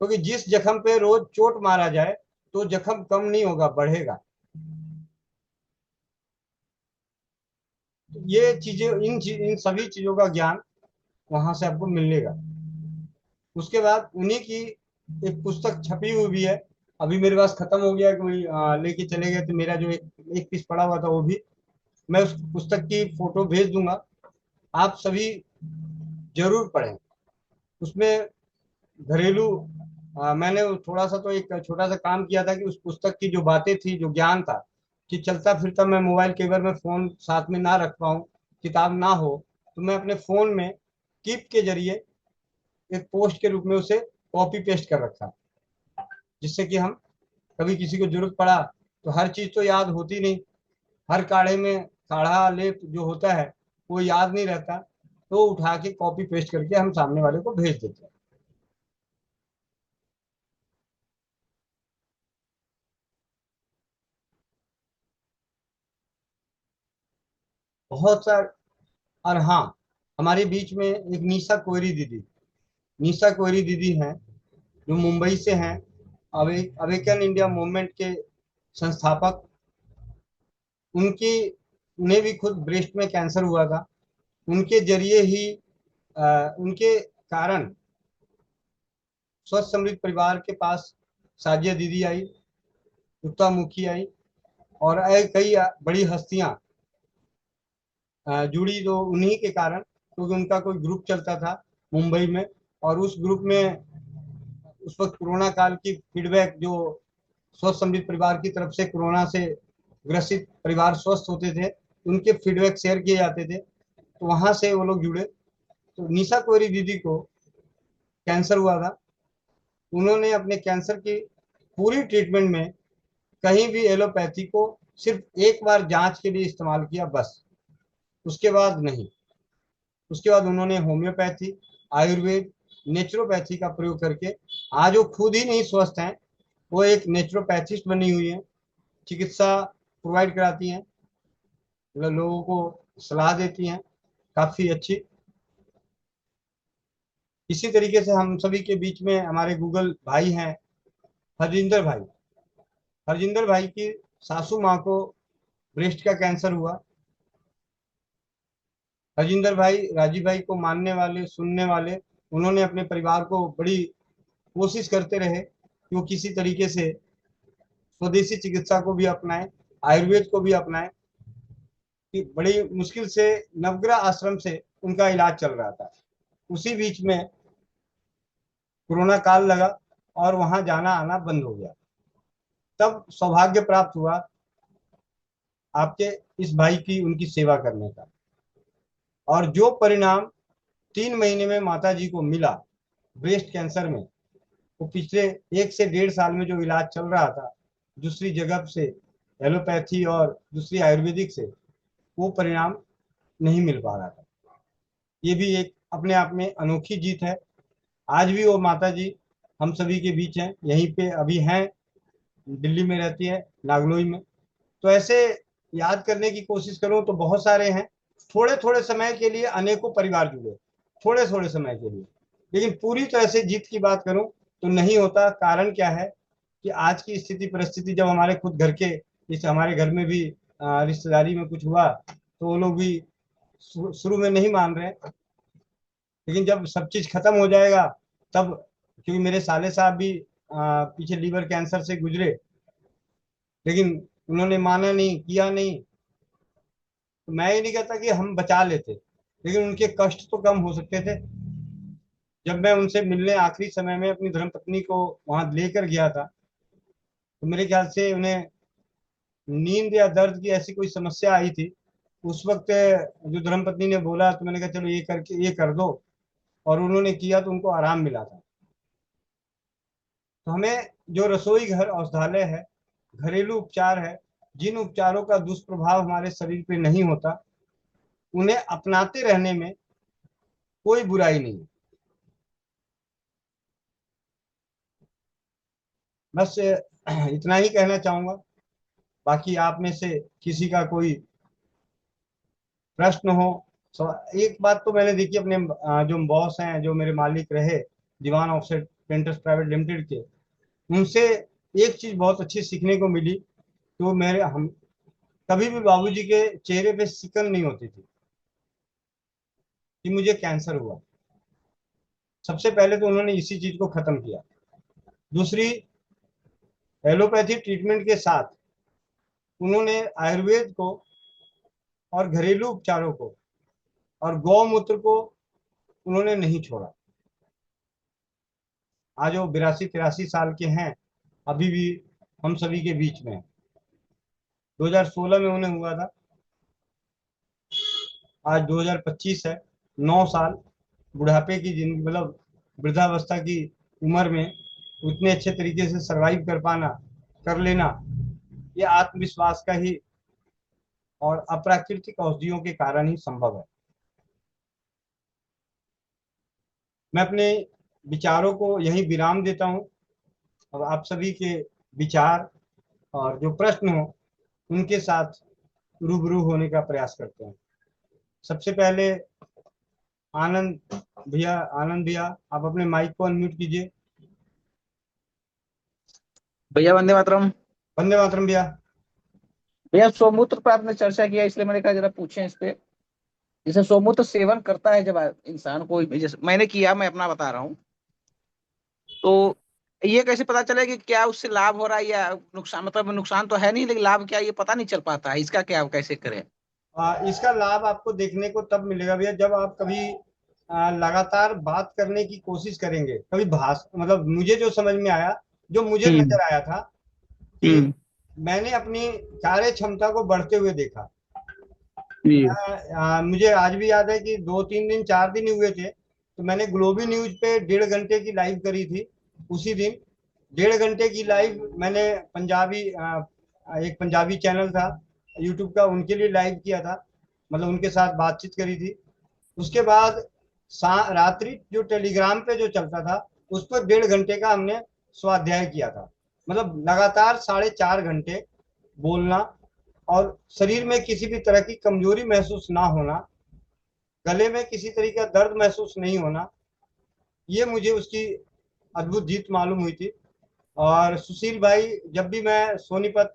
क्योंकि जिस जख्म पे रोज चोट मारा जाए तो जख्म कम नहीं होगा, बढ़ेगा। तो ये चीजें, इन सभी चीजों का ज्ञान वहां से आपको मिलेगा। उसके बाद उन्हीं की एक पुस्तक छपी हुई भी है, अभी मेरे पास खत्म हो गया, कोई लेके चले गए, तो मेरा जो एक पीस पड़ा हुआ था वो भी, मैं उस पुस्तक की फोटो भेज दूंगा, आप सभी जरूर पढ़ें। उसमें घरेलू मैंने थोड़ा सा तो एक छोटा सा काम किया था कि उस पुस्तक की जो बातें थी, जो ज्ञान था, कि चलता फिरता मैं मोबाइल कई बार मैं फोन साथ में ना रख पाऊँ, किताब ना हो, तो मैं अपने फोन में कीप के जरिए एक पोस्ट के रूप में उसे कॉपी पेस्ट कर रखा, जिससे कि हम कभी किसी को जरूरत पड़ा, तो हर चीज तो याद होती नहीं, हर काढ़े में काढ़ा लेप जो होता है वो याद नहीं रहता, तो उठा के कॉपी पेस्ट करके हम सामने वाले को भेज देते हैं। बहुत सार और हाँ, हमारे बीच में एक निशा कोयरी दीदी हैं, जो मुंबई से हैं, अवेकन इंडिया मूवमेंट के संस्थापक। उनकी उन्हें भी खुद ब्रेस्ट में कैंसर हुआ था, उनके जरिए ही उनके कारण स्वस्थ समृद्ध परिवार के पास साजिया दीदी आई, उत्तम मुखी आई, और कई बड़ी हस्तियां जुड़ी, तो उन्हीं के कारण, क्योंकि उनका कोई ग्रुप चलता था मुंबई में, और उस ग्रुप में उस वक्त कोरोना काल की फीडबैक, जो स्वस्थ समृद्ध परिवार की तरफ से कोरोना से ग्रसित परिवार स्वस्थ होते थे, उनके फीडबैक शेयर किए जाते थे, तो वहां से वो लोग जुड़े। तो निशा कोरी दीदी को कैंसर हुआ था, उन्होंने अपने कैंसर की पूरी ट्रीटमेंट में कहीं भी एलोपैथी को सिर्फ एक बार जांच के लिए इस्तेमाल किया, बस। उसके बाद नहीं। उसके बाद उन्होंने होम्योपैथी, आयुर्वेद, नेचुरोपैथी का प्रयोग करके आज वो खुद ही नहीं स्वस्थ हैं, वो एक नेचुरोपैथिस्ट बनी हुई है, चिकित्सा प्रोवाइड कराती हैं, लोगों को सलाह देती हैं, काफी अच्छी। इसी तरीके से हम सभी के बीच में हमारे गूगल भाई हैं, हरजिंदर भाई, हरजिंदर भाई की सासू माँ को ब्रेस्ट का कैंसर हुआ। हरजिंदर भाई राजीव भाई को मानने वाले, सुनने वाले, उन्होंने अपने परिवार को बड़ी कोशिश करते रहे कि वो किसी तरीके से स्वदेशी चिकित्सा को भी अपनाएं, आयुर्वेद को भी अपनाएं। कि बड़ी मुश्किल से नवग्रह आश्रम से उनका इलाज चल रहा था। उसी बीच में कोरोना काल लगा और वहां जाना आना बंद हो गया। तब सौभाग्य प्राप्त हुआ आपके इस भाई की, उनकी सेवा करने का। और जो परिणाम 3 महीने में माता जी को मिला ब्रेस्ट कैंसर में, वो पिछले 1 से 1.5 साल में जो इलाज चल रहा था दूसरी जगह से, एलोपैथी और दूसरी आयुर्वेदिक से, वो परिणाम नहीं मिल पा रहा था। ये भी एक अपने आप में अनोखी जीत है। आज भी वो माता जी हम सभी के बीच हैं, यहीं पे अभी हैं, दिल्ली में रहती है, नागलोई में। तो ऐसे याद करने की कोशिश करूं तो बहुत सारे हैं। थोड़े थोड़े समय के लिए अनेकों परिवार जुड़े, थोड़े थोड़े समय के लिए। लेकिन पूरी तरह से जीत की बात करूं तो नहीं होता। कारण क्या है कि आज की स्थिति परिस्थिति, जब हमारे खुद घर के, जैसे हमारे घर में भी रिश्तेदारी में कुछ हुआ तो वो लोग भी शुरू में नहीं मान रहे, लेकिन जब सब चीज खत्म हो जाएगा तब, क्योंकि मेरे साले साहब भी पीछे लीवर कैंसर से गुजरे, लेकिन उन्होंने माना नहीं, किया नहीं। तो मैं ये नहीं कहता कि हम बचा लेते, लेकिन उनके कष्ट तो कम हो सकते थे। जब मैं उनसे मिलने आखिरी समय में अपनी धर्मपत्नी को वहां लेकर गया था, तो मेरे ख्याल से उन्हें नींद या दर्द की ऐसी कोई समस्या आई थी। उस वक्त जो धर्मपत्नी ने बोला तो मैंने कहा चलो ये करके ये कर दो, और उन्होंने किया तो उनको आराम मिला था। तो हमें जो रसोई घर औषधालय है, घरेलू उपचार है, जिन उपचारों का दुष्प्रभाव हमारे शरीर पे नहीं होता, उन्हें अपनाते रहने में कोई बुराई नहीं है। बस इतना ही कहना चाहूंगा। बाकी आप में से किसी का कोई प्रश्न हो। एक बात तो मैंने देखी अपने जो बॉस हैं, जो मेरे मालिक रहे, दीवान ऑफसेट पेंटर्स प्राइवेट लिमिटेड के, उनसे एक चीज बहुत अच्छी सीखने को मिली। तो मेरे हम कभी भी बाबूजी के चेहरे पे सिकन नहीं होती थी कि मुझे कैंसर हुआ। सबसे पहले तो उन्होंने इसी चीज को खत्म किया। दूसरी, एलोपैथी ट्रीटमेंट के साथ उन्होंने आयुर्वेद को और घरेलू उपचारों को और गौमूत्र को उन्होंने नहीं छोड़ा। आज वो 82-83 साल के हैं, अभी भी हम सभी के बीच में हैं। 2016 में उन्हें हुआ था, आज 2025 है। 9 साल बुढ़ापे की जिंदगी, मतलब वृद्धावस्था की उम्र में उतने अच्छे तरीके से सरवाइव कर पाना, कर लेना, ये आत्मविश्वास का ही और अप्राकृतिक औषधियों के कारण ही संभव है। मैं अपने विचारों को यहीं विराम देता हूँ और आप सभी के विचार और जो प्रश्न हो उनके साथ रूबरू होने का प्रयास करते हैं। सबसे पहले आनंद भैया, आनंद भैया आप अपने माइक को अनम्यूट कीजिए। भैया वंदे मातरम। वंदे मातरम भैया। भैया सोमूत्र पर आपने चर्चा किया, इसलिए मैंने कहा जरा पूछें इस पे। जैसे सोमूत्र सेवन करता है जब इंसान को, जैसे मैंने किया, मैं अपना बता रहा हूँ, तो ये कैसे पता चले कि क्या उससे लाभ हो रहा है या नुकसान? मतलब नुकसान तो है नहीं, लेकिन लाभ क्या, ये पता नहीं चल पाता है। इसका क्या, कैसे करें? इसका लाभ आपको देखने को तब मिलेगा भैया जब आप कभी लगातार बात करने की कोशिश करेंगे। कभी भाष मतलब मुझे जो समझ में आया, जो मुझे हम्म। नजर आया था कि हम्म। मैंने अपनी कार्य क्षमता को बढ़ते हुए देखा। जी। मुझे आज भी याद है कि 2-3 दिन 4 दिन ही हुए थे, तो मैंने ग्लोबी न्यूज पे 1.5 घंटे की लाइव करी थी। उसी दिन 1.5 घंटे की लाइव मैंने पंजाबी एक पंजाबी चैनल था यूट्यूब का, उनके लिए लाइव किया था, मतलब उनके साथ बातचीत करी थी। उसके बाद रात्रि जो टेलीग्राम पे जो चलता था उस पर 1.5 घंटे का हमने स्वाध्याय किया था। मतलब लगातार 4.5 घंटे बोलना, और शरीर में किसी भी तरह की कमजोरी महसूस ना होना, गले में किसी तरीके का दर्द महसूस नहीं होना, ये मुझे उसकी अद्भुत जीत मालूम हुई थी। और सुशील भाई, जब भी मैं सोनीपत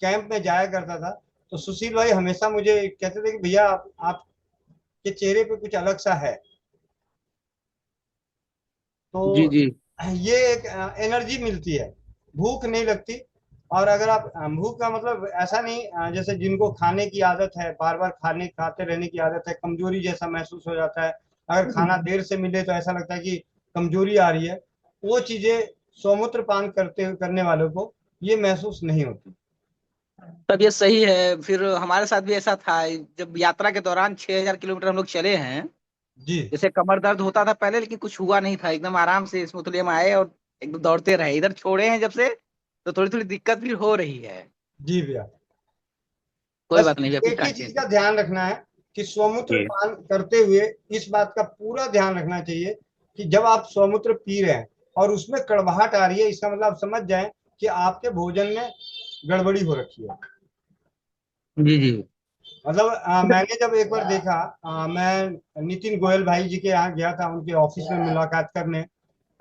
कैंप में जाया करता था, तो सुशील भाई हमेशा मुझे कहते थे कि भैया आपके चेहरे पे कुछ अलग सा है। जी तो जी ये एक एनर्जी मिलती है, भूख नहीं लगती। और अगर आप भूख का मतलब ऐसा नहीं, जैसे जिनको खाने की आदत है, बार बार खाते रहने की आदत है, कमजोरी जैसा महसूस हो जाता है, अगर खाना देर से मिले तो ऐसा लगता है कि कमजोरी आ रही है, वो चीजें सौमूत्र पान करने वालों को ये महसूस नहीं होती। तब ये सही है। फिर हमारे साथ भी ऐसा था, जब यात्रा के दौरान 6,000 किलोमीटर हम लोग चले हैं। जी जैसे कमर दर्द होता था पहले, लेकिन कुछ हुआ नहीं था, एकदम आराम से स्मूथली हम आए और एकदम दौड़ते रहे। इधर छोड़े हैं जब से, तो थोड़ी थोड़ी दिक्कत भी हो रही है। जी भैया। कोई बस बात नहीं भैया, फिर एक ही चीज का कंटिन्यू। ध्यान रखना है कि स्वमूत्र जी पान करते हुए इस बात का पूरा ध्यान रखना चाहिए कि जब आप स्वमूत्र पी रहे हैं और उसमें कड़वाहट आ रही है, इसका मतलब आप समझ जाएं कि आपके भोजन में गड़बड़ी हो रखी है। जी जी मतलब मैंने जब एक बार देखा, मैं नितिन गोयल भाई जी के यहाँ गया था, उनके ऑफिस में मुलाकात करने।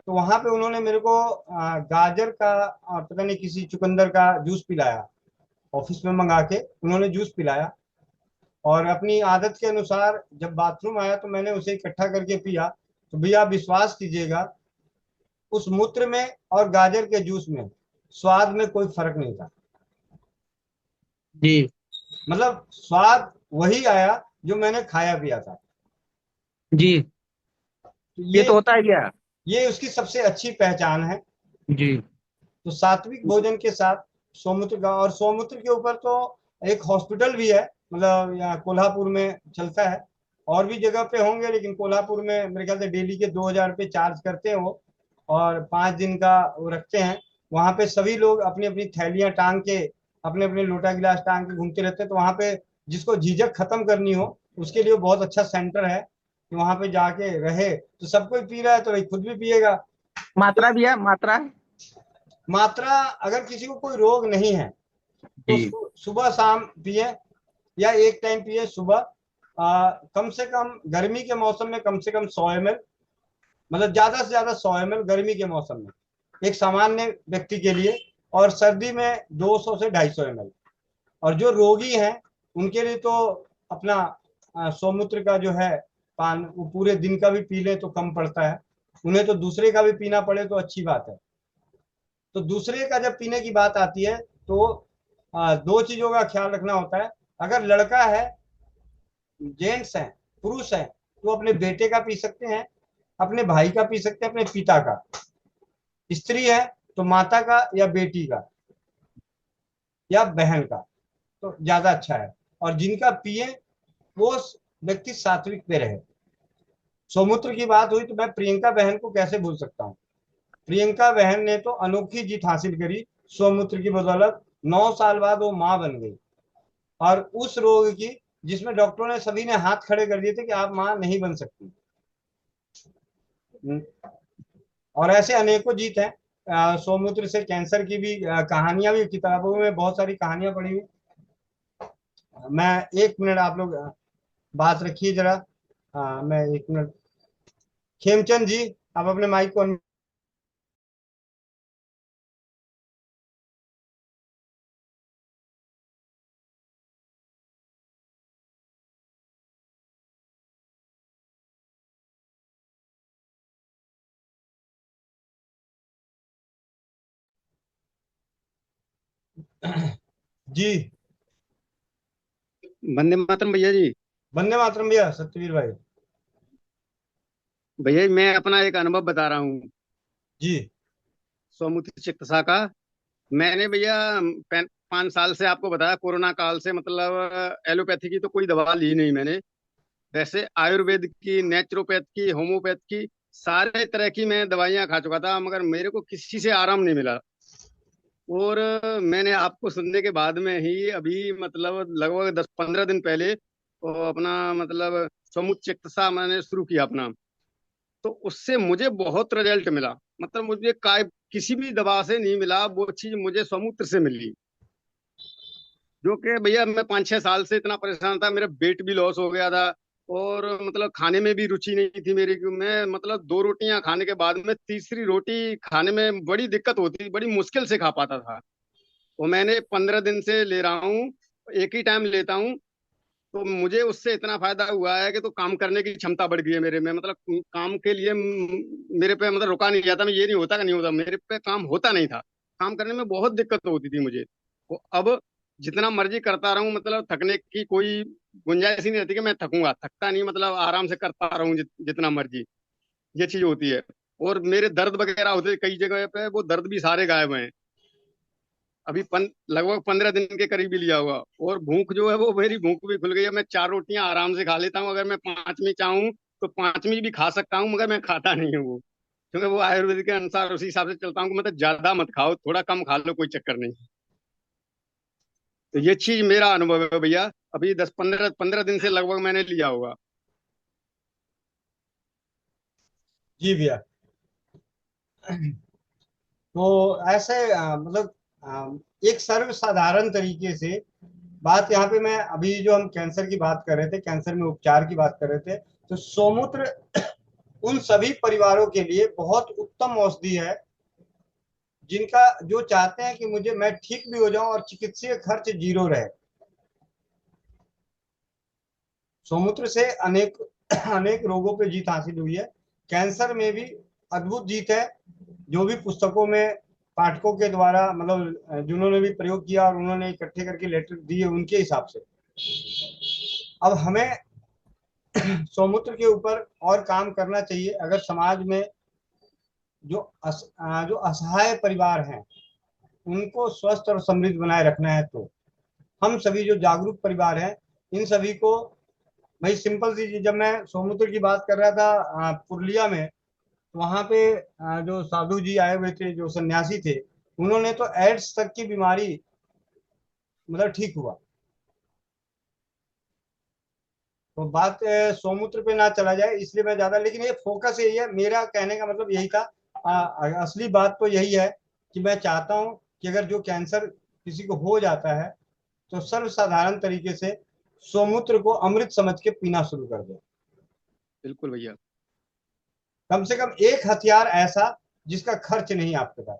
तो वहां पे उन्होंने मेरे को गाजर का और पता नहीं किसी चुकंदर का जूस पिलाया। ऑफिस में मंगा के उन्होंने जूस पिलाया, और अपनी आदत के अनुसार जब बाथरूम आया तो मैंने उसे इकट्ठा करके पिया। तो भैया आप विश्वास कीजिएगा, उस मूत्र में और गाजर के जूस में स्वाद में कोई फर्क नहीं था। जी मतलब स्वाद वही आया जो मैंने खाया पिया था। जी। तो ये ये तो होता है क्या? ये उसकी सबसे अच्छी पहचान है। जी तो सात्विक भोजन के साथ सोमूत्र का, और सोमूत्र के ऊपर तो एक हॉस्पिटल भी है, मतलब यहाँ कोल्हापुर में चलता है। और भी जगह पे होंगे, लेकिन कोल्हापुर में मेरे ख्याल से डेली के 2,000 रुपये चार्ज करते हैं वो, और 5 दिन का वो रखते हैं। वहां पे सभी लोग अपनी अपनी थैलियां टांग के, अपने अपने लोटा गिलास टांग के घूमते रहते हैं। तो वहां पे जिसको झिझक खत्म करनी हो, उसके लिए बहुत अच्छा सेंटर है कि वहां पे जाके रहे, तो सब कोई पी रहा है तो भाई खुद भी पिएगा। मात्रा भी है, मात्रा। मात्रा, अगर किसी को कोई रोग नहीं है तो जी सुबह शाम पिए, या एक टाइम पिए सुबह। कम से कम गर्मी के मौसम में कम से कम 100 ml, मतलब ज्यादा से ज्यादा 100 ml गर्मी के मौसम में एक सामान्य व्यक्ति के लिए, और सर्दी में 200 से 250 ml। और जो रोगी हैं उनके लिए तो अपना सोमूत्र का जो है पान, वो पूरे दिन का भी पी ले तो कम पड़ता है। उन्हें तो दूसरे का भी पीना पड़े तो अच्छी बात है। तो दूसरे का जब पीने की बात आती है तो दो चीजों का ख्याल रखना होता है। अगर लड़का है, जेंट्स हैं, पुरुष हैं, तो अपने बेटे का पी सकते हैं, अपने भाई का पी सकते हैं, अपने पिता का। स्त्री है तो माता का या बेटी का या बहन का, तो ज्यादा अच्छा है। और जिनका पिए वो व्यक्ति सात्विक पे रहे। सौमूत्र की बात हुई तो मैं प्रियंका बहन को कैसे भूल सकता हूँ। प्रियंका बहन ने तो अनोखी जीत हासिल करी सौमूत्र की बदौलत। 9 साल बाद वो माँ बन गई, और उस रोग की जिसमें डॉक्टरों ने सभी ने हाथ खड़े कर दिए थे कि आप माँ नहीं बन सकती। और ऐसे अनेकों जीत हैं। सौमूत्र से कैंसर की भी कहानियां भी किताबों में बहुत सारी कहानियां पढ़ी हुई। मैं 1 मिनट, आप लोग बात रखिए जरा। मैं 1 मिनट। खेमचंद जी, आप अपने माइक को जी। वंदे मातरम भैया जी। वंदे मातरम भैया, सत्यवीर भाई। भैया जी, मैं अपना एक अनुभव बता रहा हूँ जी सौमुद्री चिकित्सा का। मैंने भैया 5 साल से आपको बताया, कोरोना काल से मतलब एलोपैथी की तो कोई दवा ली नहीं मैंने। वैसे आयुर्वेद की, नेचुरोपैथ की, होम्योपैथ की, सारे तरह की मैं दवाइयाँ खा चुका था, मगर मेरे को किसी से आराम नहीं मिला। और मैंने आपको सुनने के बाद में ही अभी मतलब लगभग 10-15 दिन पहले तो अपना मतलब समुच्च चिकित्सा मैंने शुरू किया अपना। तो उससे मुझे बहुत रिजल्ट मिला। मतलब मुझे किसी भी दवा से नहीं मिला, वो चीज मुझे समुद्र से मिली। जो कि भैया मैं 5-6 साल से इतना परेशान था, मेरा वेट भी लॉस हो गया था, और मतलब खाने में भी रुचि नहीं थी मेरी। मैं मतलब 2 रोटियां खाने के बाद में तीसरी रोटी खाने में बड़ी दिक्कत होती, बड़ी मुश्किल से खा पाता था। वो मैंने 15 दिन से ले रहा हूँ, एक ही टाइम लेता हूँ। तो मुझे उससे इतना फायदा हुआ है कि तो काम करने की क्षमता बढ़ गई है मेरे में। मतलब काम के लिए मेरे पे मतलब रुका नहीं जाता। मैं ये नहीं होता कि नहीं होता, मेरे पे काम होता नहीं था। काम करने में बहुत दिक्कत होती थी मुझे। तो अब जितना मर्जी करता रहूं, मतलब थकने की कोई गुंजाइश ही नहीं रहती कि मैं थकूंगा। थकता नहीं, मतलब आराम से करता रहूं जितना मर्जी। ये चीज होती है। और मेरे दर्द वगैरह होते थे कई जगह पे, वो दर्द भी सारे गायब हैं। अभी लगभग 15 दिन के करीब ही लिया हुआ। और भूख जो है, वो मेरी भूख भी खुल गई है। मैं 4 रोटियां आराम से खा लेता हूँ। अगर मैं पांचवी चाहूँ तो पांचवी भी खा सकता हूँ, मगर मैं खाता नहीं हूँ वो। क्योंकि वो आयुर्वेद के अनुसार उसी हिसाब से चलता हूँ कि मतलब ज्यादा मत खाओ, थोड़ा कम खा लो, कोई चक्कर नहीं। तो ये चीज मेरा अनुभव है भैया। अभी 10 15 15 दिन से लगभग मैंने लिया होगा। जी भैया। तो ऐसे मतलब एक सर्वसाधारण तरीके से बात यहाँ पे, मैं अभी जो हम कैंसर की बात कर रहे थे, कैंसर में उपचार की बात कर रहे थे, तो सोमूत्र उन सभी परिवारों के लिए बहुत उत्तम औषधि है जिनका जो चाहते हैं कि मुझे मैं ठीक भी हो जाऊं और चिकित्सीय खर्च जीरो रहे। सोमूत्र से अनेक अनेक रोगों पे जीत हासिल हुई है। कैंसर में भी अद्भुत जीत है। जो भी पुस्तकों में पाठकों के द्वारा, मतलब जिन्होंने भी प्रयोग किया और उन्होंने इकट्ठे करके लेटर दिए, उनके हिसाब से अब हमें सोमूत्र के ऊपर और काम करना चाहिए। अगर समाज में जो असहाय परिवार हैं उनको स्वस्थ और समृद्ध बनाए रखना है, तो हम सभी जो जागरूक परिवार हैं इन सभी को, भाई सिंपल सी चीज, जब मैं सोमूत्र की बात कर रहा था पुरुलिया में, तो वहां पे जो साधु जी आए हुए थे, जो सन्यासी थे, उन्होंने तो एड्स तक की बीमारी मतलब ठीक हुआ। तो बात सोमूत्र पे ना चला जाए इसलिए मैं ज्यादा, लेकिन ये फोकस यही है, मेरा कहने का मतलब यही था। असली बात तो यही है कि मैं चाहता हूं कि अगर जो कैंसर किसी को हो जाता है तो सर्वसाधारण तरीके से सोमूत्र को अमृत समझ के पीना शुरू कर दे। बिल्कुल भैया। कम से कम एक हथियार ऐसा जिसका खर्च नहीं आपके पास।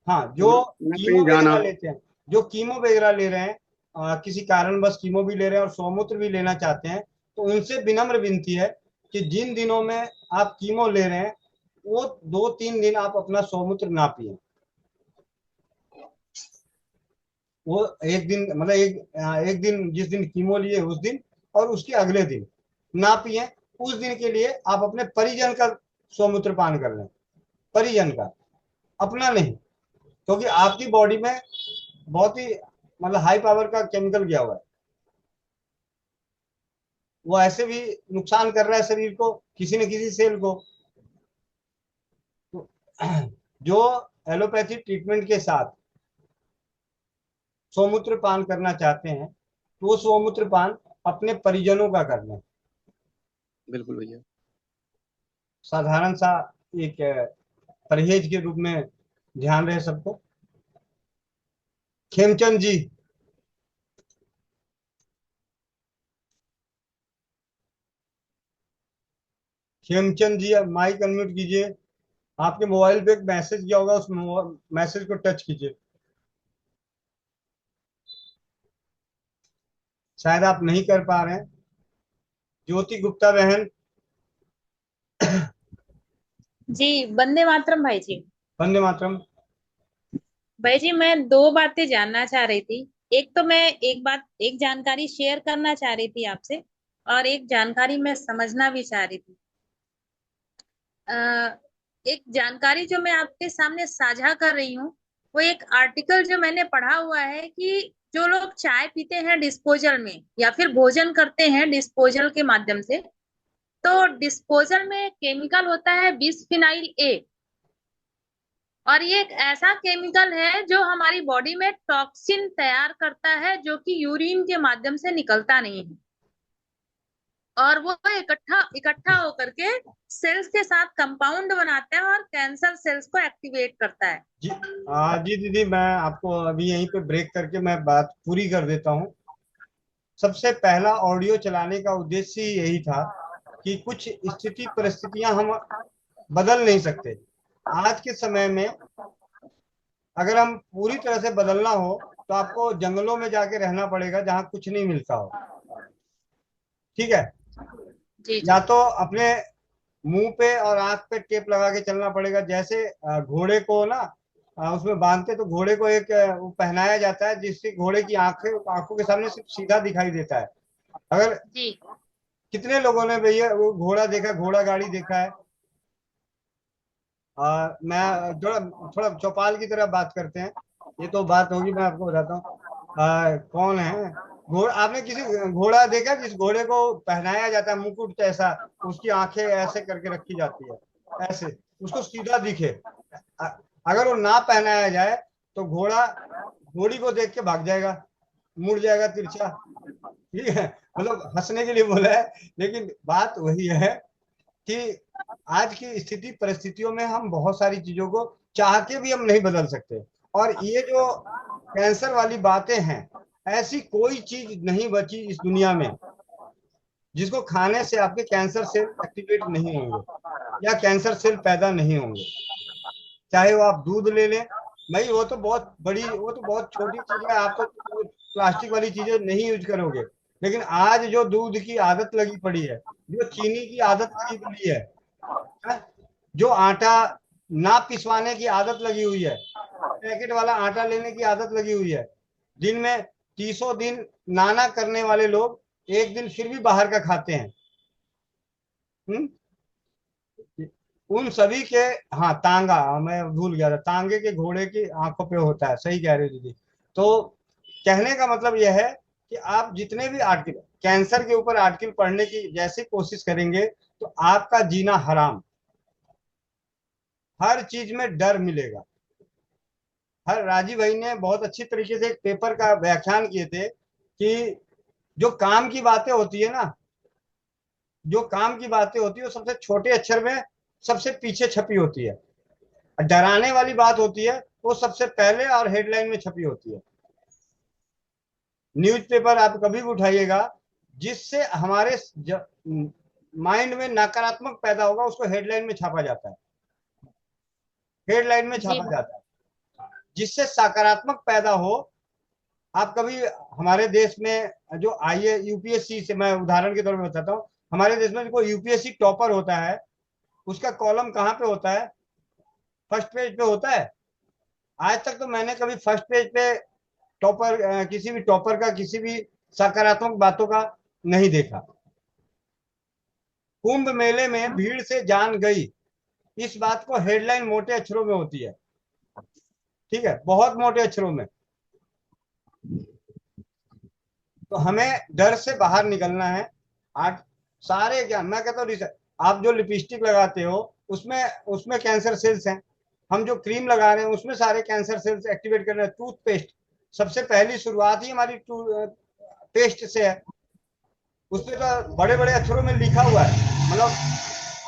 हाँ, जो ना कीमो कहीं जाना। वगैरह लेते हैं, जो कीमो वगैरह ले रहे हैं, किसी कारणवश कीमो भी ले रहे हैं और सोमूत्र भी लेना चाहते हैं, तो उनसे विनम्र विनती है कि जिन दिनों में आप कीमो ले रहे हैं वो 2 3 दिन आप अपना सोमूत्र ना पिए। वो एक दिन, मतलब एक दिन, जिस दिन कीमो लिए उस दिन और उसके अगले दिन ना पिए। उस दिन के लिए आप अपने परिजन का सोमूत्र पान कर लें, परिजन का, अपना नहीं। क्योंकि आपकी बॉडी में बहुत ही मतलब हाई पावर का केमिकल गया हुआ है, वो ऐसे भी नुकसान कर रहा है शरीर को, किसी न किसी सेल को। तो जो एलोपैथी ट्रीटमेंट के साथ सोमूत्र पान करना चाहते हैं तो वो सोमूत्र पान अपने परिजनों का कर लें। बिल्कुल भैया। साधारण सा एक परहेज के रूप में ध्यान रहे सबको। खेमचंद जी। खेमचंद जी, आप माइक अनम्यूट कीजिए। आपके मोबाइल पे एक मैसेज गया होगा, उस मैसेज को टच कीजिए। शायद आप नहीं कर पा रहे हैं। ज्योति गुप्ता बहन। जी, वंदे मातरम भाई जी। वंदे मातरम। भाई जी, मैं दो बातें जानना चाह रही थी। एक तो मैं एक जानकारी शेयर करना चाह रही थी आपसे, और एक जानकारी मैं समझना भी चाह रही थी। अ, एक जानकारी जो मैं आपके सामने साझा कर रही हूँ, वो एक आर्टिकल जो मैंने पढ़ा हुआ है कि जो लोग चाय पीते हैं डिस्पोजल में, या फिर भोजन करते हैं डिस्पोजल के माध्यम से, तो डिस्पोजल में केमिकल होता है बिस्फिनाइल ए। और ये एक ऐसा केमिकल है जो हमारी बॉडी में टॉक्सिन तैयार करता है, जो कि यूरिन के माध्यम से निकलता नहीं है, और वो इकट्ठा इकट्ठा होकर के सेल्स के साथ कंपाउंड बनाता है और कैंसर सेल्स को एक्टिवेट करता है। जी जी दीदी, मैं आपको अभी यहीं पे ब्रेक करके मैं बात पूरी कर देता हूँ। सबसे पहला ऑडियो चलाने का उद्देश्य ही यही था कि कुछ स्थिति परिस्थितियां हम बदल नहीं सकते। आज के समय में अगर हम पूरी तरह से बदलना हो तो आपको जंगलों में जाके रहना पड़ेगा जहां कुछ नहीं मिलता हो। ठीक है। जी या जी। तो अपने मुंह पे और आंख पे टेप लगा के चलना पड़ेगा, जैसे घोड़े को ना उसमें बांधते तो घोड़े को एक वो पहनाया जाता है जिससे घोड़े की आंखें आंखों के सामने सिर्फ सीधा दिखाई देता है। अगर जी कितने लोगों ने भैया वो घोड़ा देखा, घोड़ा गाड़ी देखा है। मैं थोड़ा थोड़ा चौपाल की तरह बात करते हैं। ये तो बात होगी, मैं आपको बताता हूँ। कौन है घोड़ा, आपने किसी घोड़ा देखा जिस घोड़े को पहनाया जाता है मुकुट जैसा, उसकी आंखें ऐसे करके रखी जाती है, ऐसे उसको सीधा दिखे। अ- अगर वो ना पहनाया जाए तो घोड़ा घोड़ी को देख के भाग जाएगा, मुड़ जाएगा तिरछा। ठीक है, मतलब हंसने के लिए बोला है, लेकिन बात वही है कि आज की स्थिति परिस्थितियों में हम बहुत सारी चीजों को चाह के भी हम नहीं बदल सकते। और ये जो कैंसर वाली बातें हैं, ऐसी कोई चीज नहीं बची इस दुनिया में जिसको खाने से आपके कैंसर सेल एक्टिवेट नहीं होंगे या कैंसर सेल पैदा नहीं होंगे। चाहे वो आप दूध ले लें, भाई वो तो बहुत बड़ी, वो तो बहुत छोटी चीज है, आप तो प्लास्टिक वाली चीजें नहीं यूज करोगे। लेकिन आज जो दूध की आदत लगी पड़ी है, जो चीनी की आदत लगी पड़ी है, जो आटा ना पिसवाने की आदत लगी हुई है, पैकेट वाला आटा लेने की आदत लगी हुई है, दिन में 30 दिन नाना करने वाले लोग एक दिन फिर भी बाहर का खाते हैं। हम्म? उन सभी के, हाँ तांगा, मैं भूल गया था, तांगे के घोड़े की आंखों पे होता है, सही कह रहे हो दीदी। तो कहने का मतलब यह है कि आप जितने भी आर्टिकल कैंसर के ऊपर आर्टिकल पढ़ने की जैसे कोशिश करेंगे तो आपका जीना हराम। हर चीज में डर मिलेगा। हर राजीव भाई ने बहुत अच्छी तरीके से एक पेपर का व्याख्यान किए थे कि जो काम की बातें होती है ना, जो काम की बातें होती है वो सबसे छोटे अक्षर में सबसे पीछे छपी होती है। डराने वाली बात होती है वो सबसे पहले और हेडलाइन में छपी होती है। न्यूज़पेपर आप कभी भी उठाइएगा, जिससे हमारे माइंड में नकारात्मक पैदा होगा उसको हेडलाइन में छापा जाता है, हेडलाइन में जी छापा जाता है। जिससे सकारात्मक पैदा हो, आप कभी हमारे देश में जो आईए यूपीएससी से, मैं उदाहरण के तौर पर बताता हूँ, हमारे देश में जो यूपीएससी टॉपर होता है उसका कॉलम कहाँ पे होता है? फर्स्ट पेज पे होता है। आज तक तो मैंने कभी फर्स्ट पेज पे टॉपर, किसी भी टॉपर का किसी भी सकारात्मक बातों का नहीं देखा। कुंभ मेले में भीड़ से जान गई, इस बात को हेडलाइन मोटे अक्षरों में होती है। ठीक है, बहुत मोटे अक्षरों में। तो हमें डर से बाहर निकलना है। आज सारे ज्ञान, मैं कहता हूँ रिसर्च, आप जो लिपस्टिक लगाते हो उसमें उसमें कैंसर सेल्स हैं। हम जो क्रीम लगा रहे हैं उसमें सारे कैंसर सेल्स एक्टिवेट कर रहे हैं। टूथपेस्ट, सबसे पहली शुरुआत ही हमारी पेस्ट से है। उसमें तो बड़े बड़े अक्षरों में लिखा हुआ है, मतलब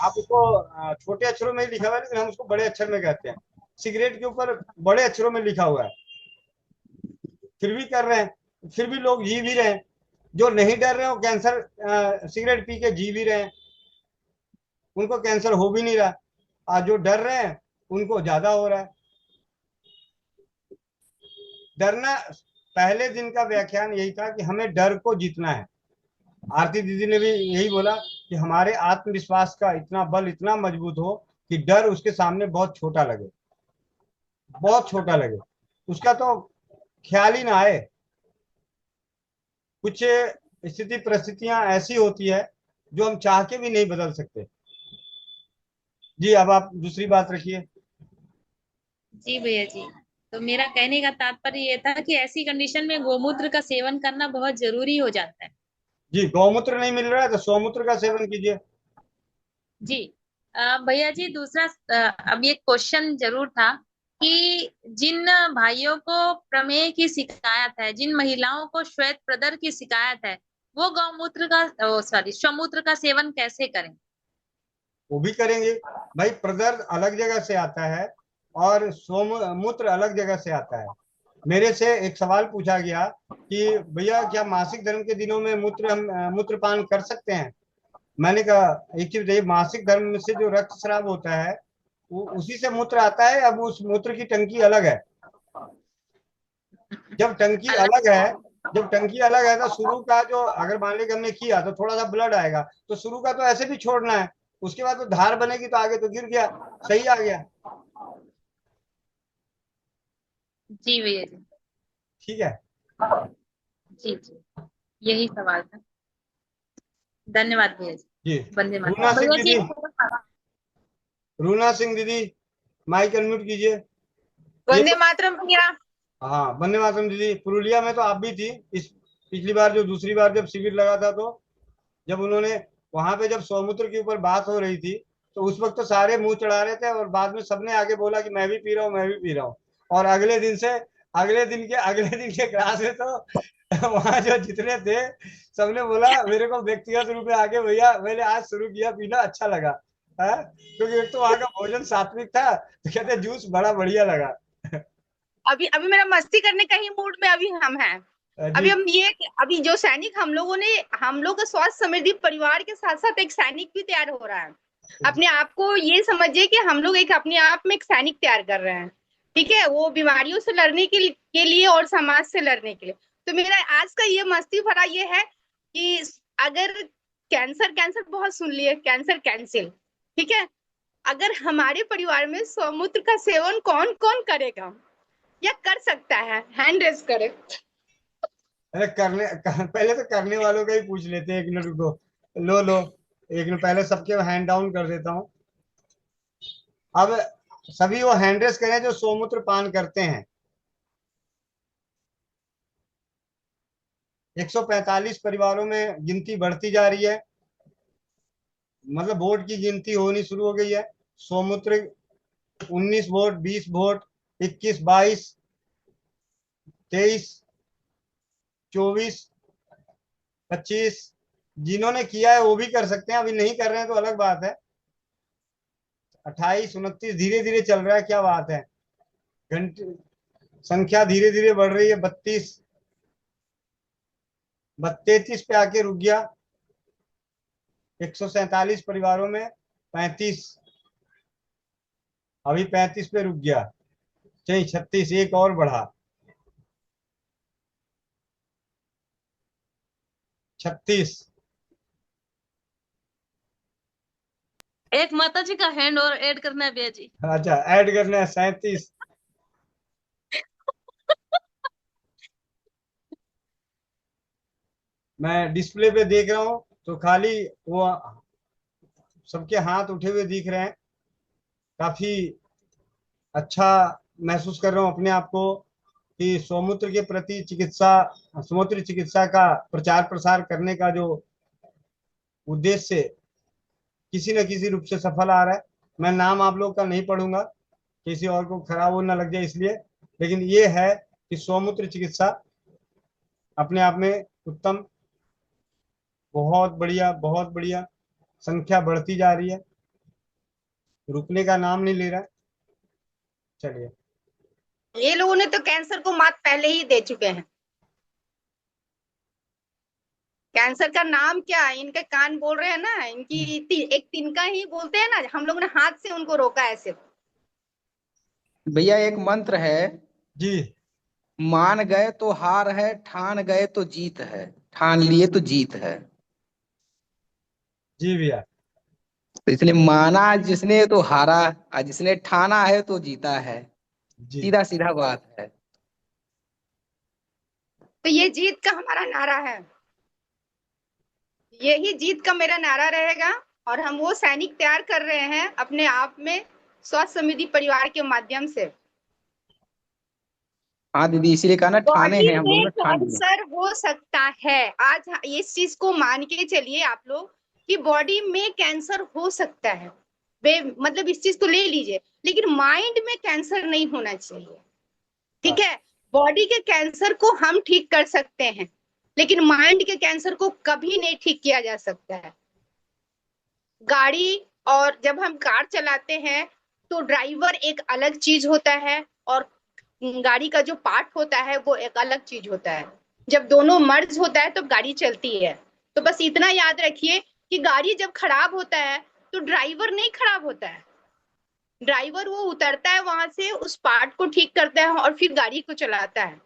आप उसको छोटे अक्षरों में ही लिखा हुआ है लेकिन हम उसको बड़े अक्षर में कहते हैं। सिगरेट के ऊपर बड़े अक्षरों में लिखा हुआ है, फिर भी कर रहे हैं, फिर भी लोग जी भी रहे हैं। जो नहीं डर रहे हो कैंसर, सिगरेट पी के जी भी रहे हैं, उनको कैंसर हो भी नहीं रहा। आज जो डर रहे हैं उनको ज्यादा हो रहा है। डरना, पहले दिन का व्याख्यान यही था कि हमें डर को जीतना है। आरती दीदी ने भी यही बोला कि हमारे आत्मविश्वास का इतना बल, इतना मजबूत हो कि डर उसके सामने बहुत छोटा लगे, बहुत छोटा लगे, उसका तो ख्याल ही ना आए। कुछ स्थिति परिस्थितियां ऐसी होती है जो हम चाह के भी नहीं बदल सकते। जी, अब आप दूसरी बात रखिए। जी भैया जी। तो मेरा कहने का तात्पर्य ये था कि ऐसी कंडीशन में गोमूत्र का सेवन करना बहुत जरूरी हो जाता है। जी, गौमूत्र नहीं मिल रहा है तो सोमूत्र का सेवन कीजिए। जी। भैया जी दूसरा, अब ये क्वेश्चन जरूर था कि जिन भाइयों को प्रमेह की शिकायत है, जिन महिलाओं को श्वेत प्रदर की शिकायत है, वो गौमूत्र का, सॉरी, स्वमूत्र का सेवन कैसे करें? वो भी करेंगे। भाई प्रदर्द अलग जगह से आता है और सोम मूत्र अलग जगह से आता है। मेरे से एक सवाल पूछा गया कि भैया क्या मासिक धर्म के दिनों में हम मूत्रपान कर सकते हैं। मैंने कहा एक चीज बताइए, मासिक धर्म से जो रक्तस्राव होता है वो उसी से मूत्र आता है, अब उस मूत्र की टंकी अलग है। जब टंकी अलग अलग है जब टंकी अलग है तो शुरू का जो, अगर मान लीजिए हमने किया तो थोड़ा सा ब्लड आएगा, तो शुरू का तो ऐसे भी छोड़ना है, उसके बाद तो धार बनेगी तो आगे तो गिर गया, सही आ गया। जी भैया जी। ठीक है। जी जी, यही सवाल था। धन्यवाद भैया जी। जी। वंदे रूना मातरम सिंह भैया जी, दीदी, एक और सवाल। रूना सिंह दीदी, माइक अनम्यूट कीजिए। ये वंदे मातरम भैया। हाँ, वंदे मातरम दीदी। पुरुलिया में तो आप भी थी इस पिछली बार, जो दूसरी बार जब शिविर लगा था, तो जब उन्होंने वहां पे जब सौमूत्र के ऊपर बात हो रही थी, तो उस वक्त तो सारे मुंह चढ़ा रहे थे और बाद में सबने आगे बोला कि मैं भी पी रहा हूँ, मैं भी पी रहा हूँ। और अगले दिन के क्लास में तो वहां जो जितने थे सबने बोला मेरे को व्यक्तिगत रूप में आके, भैया मैंने आज शुरू किया पीना, अच्छा लगा है, क्योंकि एक तो वहां का भोजन सात्विक था, तो कहते जूस बड़ा बढ़िया लगा। अभी अभी मेरा मस्ती करने का ही मूड में अभी हम हैं। जी। अभी हम ये, अभी जो सैनिक हम लोगों ने, हम लोग का स्वास्थ्य समृद्धि परिवार के साथ साथ एक सैनिक भी तैयार हो रहा है। अपने आप को ये समझिए कि हम लोग एक अपने आप में एक सैनिक तैयार कर रहे हैं। ठीक है, वो बीमारियों से लड़ने के लिए और समाज से लड़ने के लिए। तो मेरा आज का ये मस्ती भरा ये है कि अगर कैंसर, कैंसर बहुत सुन लिए, कैंसर कैंसिल, ठीक है, अगर हमारे परिवार में स्वमूत्र का सेवन कौन कौन करेगा या कर सकता है, हैंड रेज करे। अरे पहले तो करने वालों का ही पूछ लेते हैं, एक मिनट रुको। लो लो, एक मिनट, पहले सबके हैंड डाउन कर देता हूँ। अब सभी वो हैंड रेस करें जो सोमूत्र पान करते हैं। 145 परिवारों में गिनती बढ़ती जा रही है, मतलब वोट की गिनती होनी शुरू हो गई है। सोमूत्र 19 वोट, 20 वोट, 21, 22, 23, 24, 25। जिन्होंने किया है वो भी कर सकते हैं, अभी नहीं कर रहे हैं तो अलग बात है। 28, 29, धीरे धीरे चल रहा है, क्या बात है। घंटे संख्या धीरे धीरे बढ़ रही है। 32, 33 पे आके रुक गया। 147 परिवारों में 35, अभी 35 पे रुक गया। चाहिए 36, एक और बढ़ा, 36। एक माता जी का हैंड और ऐड करना है भैया जी। अच्छा, ऐड करना है 37। मैं डिस्प्ले पे देख रहा हूँ तो खाली वो सबके हाथ उठे हुए दिख रहे हैं। काफी अच्छा महसूस कर रहा हूँ अपने आप को कि स्वमूत्र के प्रति स्वमूत्र चिकित्सा का प्रचार प्रसार करने का जो उद्देश्य किसी न किसी रूप से सफल आ रहा है। मैं नाम आप लोग का नहीं पढ़ूंगा, किसी और को खराब हो ना लग जाए इसलिए, लेकिन ये है कि स्वमूत्र चिकित्सा अपने आप में उत्तम, बहुत बढ़िया, बहुत बढ़िया। संख्या बढ़ती जा रही है, रुकने का नाम नहीं ले रहा है। चलिए। ये लोगों ने तो कैंसर को मात पहले ही दे चुके हैं। कैंसर का नाम क्या, इनके कान बोल रहे हैं ना, इनकी एक तिनका ही बोलते हैं ना, हम लोग ने हाथ से उनको रोका ऐसे। भैया एक मंत्र है, जी। मान गए तो हार है, ठान गए तो जीत है, ठान लिए तो जीत है। जी भैया। तो इसलिए माना जिसने तो हारा, और जिसने ठाना है तो जीता है। जी। सीधा सीधा बात है। तो ये जीत का हमारा नारा है, यही जीत का मेरा नारा रहेगा। और हम वो सैनिक तैयार कर रहे हैं अपने आप में, स्वास्थ्य समृद्धि परिवार के माध्यम से। हाँ दीदी, इसीलिए कहा ना, ठाने बॉडी हैं हम लोग में ने, ठान लिया। कैंसर हो सकता है, आज इस चीज को मान के चलिए आप लोग कि बॉडी में कैंसर हो सकता है। मतलब इस चीज को ले लीजिए, लेकिन माइंड में कैंसर नहीं होना चाहिए। ठीक है, बॉडी के कैंसर को हम ठीक कर सकते हैं, लेकिन माइंड के कैंसर को कभी नहीं ठीक किया जा सकता है। गाड़ी, और जब हम कार चलाते हैं तो ड्राइवर एक अलग चीज होता है और गाड़ी का जो पार्ट होता है वो एक अलग चीज होता है। जब दोनों मर्ज होता है तो गाड़ी चलती है। तो बस इतना याद रखिए कि गाड़ी जब खराब होता है तो ड्राइवर नहीं खराब होता है, ड्राइवर वो उतरता है वहां से, उस पार्ट को ठीक करता है और फिर गाड़ी को चलाता है।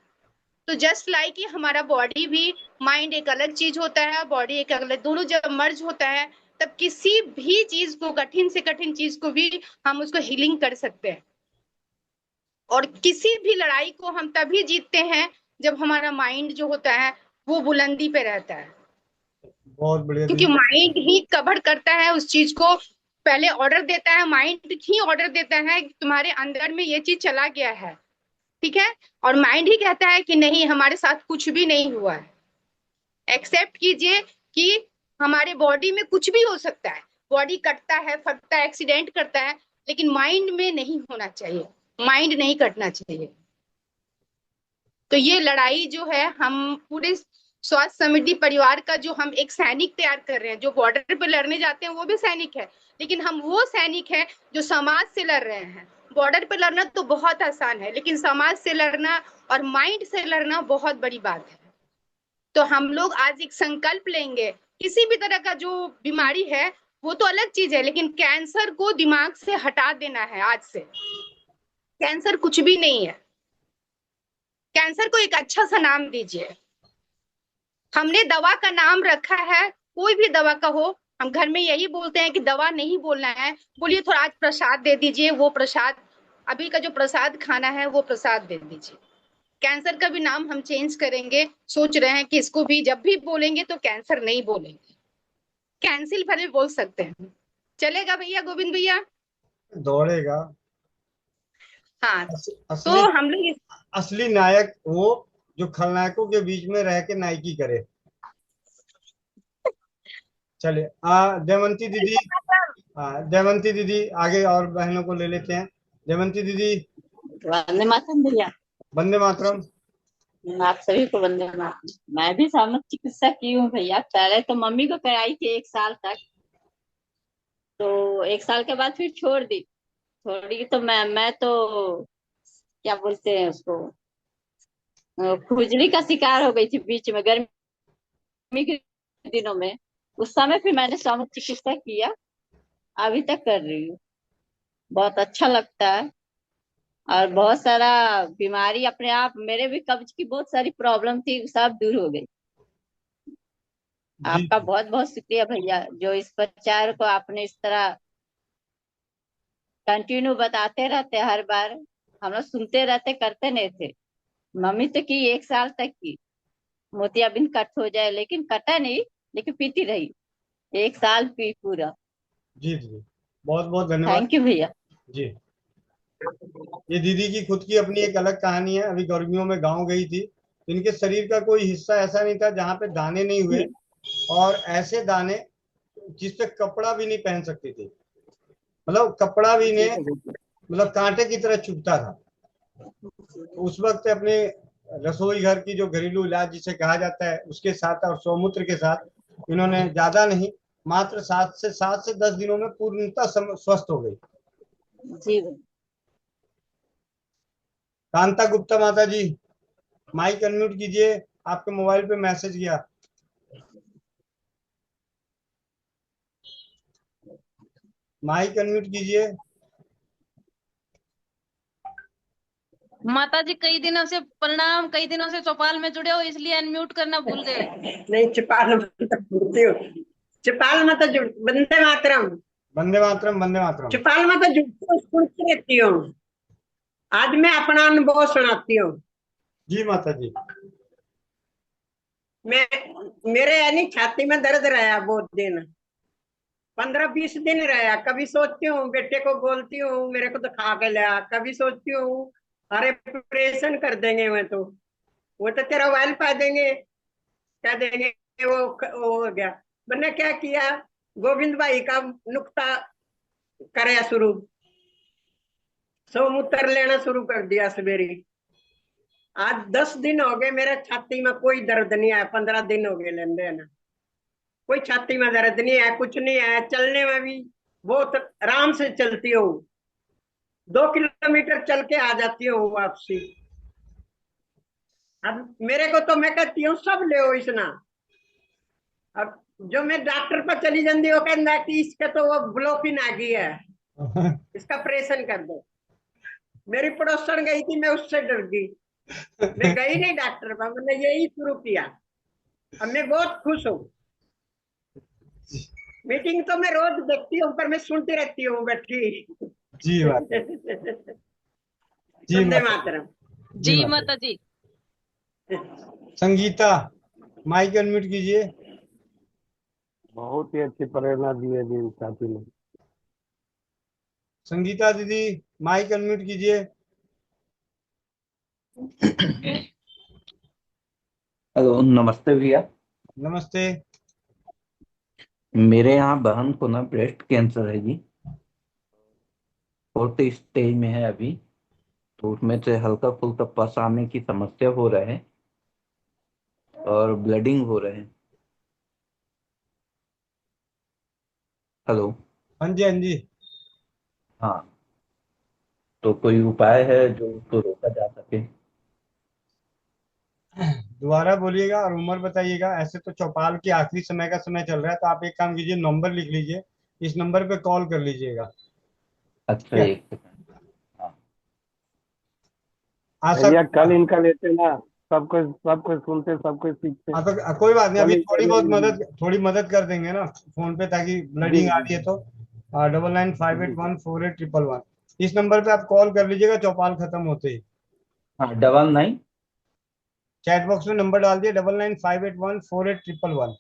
तो जस्ट लाइक कि हमारा बॉडी भी, माइंड एक अलग चीज होता है, बॉडी एक अलग, दोनों जब मर्ज होता है तब किसी भी चीज को, कठिन से कठिन चीज को भी हम उसको हीलिंग कर सकते हैं। और किसी भी लड़ाई को हम तभी जीतते हैं जब हमारा माइंड जो होता है वो बुलंदी पे रहता है, बहुत बढ़िया क्योंकि दीदी। माइंड ही कवर करता है उस चीज को, पहले ऑर्डर देता है, माइंड ही ऑर्डर देता है कि तुम्हारे अंदर में ये चीज चला गया है, ठीक है, और माइंड ही कहता है कि नहीं हमारे साथ कुछ भी नहीं हुआ है। एक्सेप्ट कीजिए कि हमारे बॉडी में कुछ भी हो सकता है, बॉडी कटता है, फटता है, एक्सीडेंट करता है, लेकिन माइंड में नहीं होना चाहिए, माइंड नहीं कटना चाहिए। तो ये लड़ाई जो है, हम पूरे स्वास्थ्य समृद्धि परिवार का जो हम एक सैनिक तैयार कर रहे हैं, जो बॉर्डर पे लड़ने जाते हैं वो भी सैनिक है, लेकिन हम वो सैनिक हैं जो समाज से लड़ रहे हैं। बॉर्डर पे लड़ना तो बहुत आसान है, लेकिन समाज से लड़ना और माइंड से लड़ना बहुत बड़ी बात है। तो हम लोग आज एक संकल्प लेंगे, किसी भी तरह का जो बीमारी है वो तो अलग चीज है, लेकिन कैंसर को दिमाग से हटा देना है आज से। कैंसर कुछ भी नहीं है, कैंसर को एक अच्छा सा नाम दीजिए। हमने दवा का नाम रखा है, कोई भी दवा का हो, हम घर में यही बोलते हैं कि दवा नहीं बोलना है, बोलिए थोड़ा आज प्रसाद दे दीजिए, वो प्रसाद, अभी का जो प्रसाद खाना है वो प्रसाद दे दीजिए। कैंसर का भी नाम हम चेंज करेंगे, सोच रहे हैं कि इसको भी जब भी बोलेंगे तो कैंसर नहीं बोलेंगे, कैंसिल भले बोल सकते हैं। चलेगा भैया, गोविंद भैया? दौड़ेगा। हाँ, तो असली हम लोग असली नायक वो जो खलनायकों के बीच में रह के नायकी करे। चलिए जयवंती दीदी, जयवंती दीदी आगे और बहनों को ले लेते हैं। जयवंती दीदी। वंदे मातरम भैया। वंदे मातरम। आप सभी को वंदे मातरम। मैं भी सामूहिक चिकित्सा की हूँ भैया, पहले तो मम्मी को कराई थी 1 साल तक, तो 1 साल के बाद फिर छोड़ दी। छोड़ी तो मैं तो क्या बोलते हैं उसको, खुजली का शिकार हो गई थी बीच में, गर्मी के दिनों में। उस समय फिर मैंने सामूहिक चिकित्सा किया, अभी तक कर रही हूँ, बहुत अच्छा लगता है। और बहुत सारा बीमारी अपने आप, मेरे भी कब्ज की बहुत सारी प्रॉब्लम थी, सब दूर हो गई। जी आपका बहुत बहुत शुक्रिया भैया, जो इस प्रचार को आपने इस तरह कंटिन्यू बताते रहते हर बार, हम लोग सुनते रहते, करते नहीं थे। मम्मी तो की 1 साल तक की, मोतियाबिंद कट हो जाए, लेकिन कटा नहीं, लेकिन पीती रही 1 साल पी पूरा। जी दीदी, बहुत बहुत धन्यवाद। थैंक यू भैया। जी, ये दीदी की खुद की अपनी एक अलग कहानी है। अभी गर्मियों में गांव गई थी, तो इनके शरीर का कोई हिस्सा ऐसा नहीं था जहां पे दाने नहीं हुए, और ऐसे दाने जिसपे कपड़ा भी नहीं पहन सकती थी, मतलब कपड़ा भी ने मतलब कांटे की तरह चुभता था। तो उस वक्त अपने रसोई घर की जो घरेलू इलाज जिसे कहा जाता है उसके साथ और सौमूत्र के साथ इन्होंने ज्यादा नहीं, मात्र 7 से 10 दिनों में पूर्णतः स्वस्थ हो गई। जी कांता गुप्ता माता जी, माइक अनम्यूट कीजिए, आपके मोबाइल पे मैसेज गया। माइक अनम्यूट कीजिए। माता जी कई दिनों से प्रणाम, कई दिनों से चौपाल में जुड़े हो, इसलिए अनम्यूट करना भूल गए। नहीं, चौपाल मत जुड़ती हो, चौपाल मत जुड़, वंदे मातरम। वंदे मातरम, वंदे मातरम। चौपाल मत जुड़ती हो, सुनती रहती हूँ। आज मैं अपना अनुभव सुनाती हूँ। जी माता जी। मैं, मेरे यानी छाती में दर्द रहा बहुत दिन, 15-20 दिन रहा। कभी सोचती हूँ बेटे को बोलती हूँ मेरे को दिखा के लिया, कभी सोचती हूँ अरे ऑपरेशन कर देंगे, मैं तो वो तो तेरा वाइल पा देंगे, कह देंगे वो हो गया। मैंने क्या किया, गोविंद भाई का नुक्ता करे शुरू, सोमूत्र लेना शुरू कर दिया सवेरे। आज 10 दिन हो गए, मेरे छाती में कोई दर्द नहीं आया, 15 दिन हो गए लेंदे है ना, कोई छाती में दर्द नहीं है, कुछ नहीं है। चलने में भी बहुत आराम से चलती हूँ, 2 किलोमीटर चल के आ जाती हूँ वापसी। अब मेरे को तो मैं कहती हूँ सब ले इसना। अब जो मैं डॉक्टर पर चली जाती वो कहना कि इसका तो वो ब्लोकिन आ गई है, इसका ऑपरेशन कर दो। मेरी पड़ोसन गई थी, मैं उससे डर गई, मैं गई नहीं डॉक्टर पर, मैंने यही शुरू किया। अब मैं बहुत खुश हूँ। मीटिंग तो मैं रोज देखती हूँ, पर मैं सुनती रहती हूँ बैठी। जी माता, जी वंदे माता, मातरम। जी जी माता। माता जी। संगीता, माइक अनम्यूट कीजिए। बहुत ही अच्छी प्रेरणा दी है जी चाची ने। संगीता दीदी, माइक अनम्यूट कीजिए। हेलो, नमस्ते भैया। नमस्ते। मेरे यहाँ बहन को ना ब्रेस्ट कैंसर है जी। 4th स्टेज में है अभी। तो उसमें से हल्का फुल्का पस आने की समस्या हो रहा है और ब्लीडिंग हो रहे हैं। हेलो। हाँ जी, हाँ जी। हाँ, तो कोई उपाय है जो उसको रोका जा सके? दोबारा बोलिएगा और उम्र बताइएगा। ऐसे तो चौपाल की आखिरी समय का समय चल रहा है, तो आप एक काम कीजिए, नंबर लिख लीजिए, इस नंबर पे कॉल कर लीजिएगा। अच्छा, ठीक है। 1 सेकंड। हाँ। आशा भैया गुप्ता। कल इनका लेते ना, सब कुछ सुनते, सब कुछ सीखते। हाँ तो कोई बात नहीं, कल अभी इनका ले लेंगे। थोड़ी मदद कर देंगे ना फोन पे, ताकि जी ब्लडिंग आ जी रही है तो। 9958148111 इस नंबर पे आप कॉल कर लीजिएगा चौपाल खत्म होते ही। हाँ, 99। चैट बॉक्स में नंबर डाल दिए, 9958148111।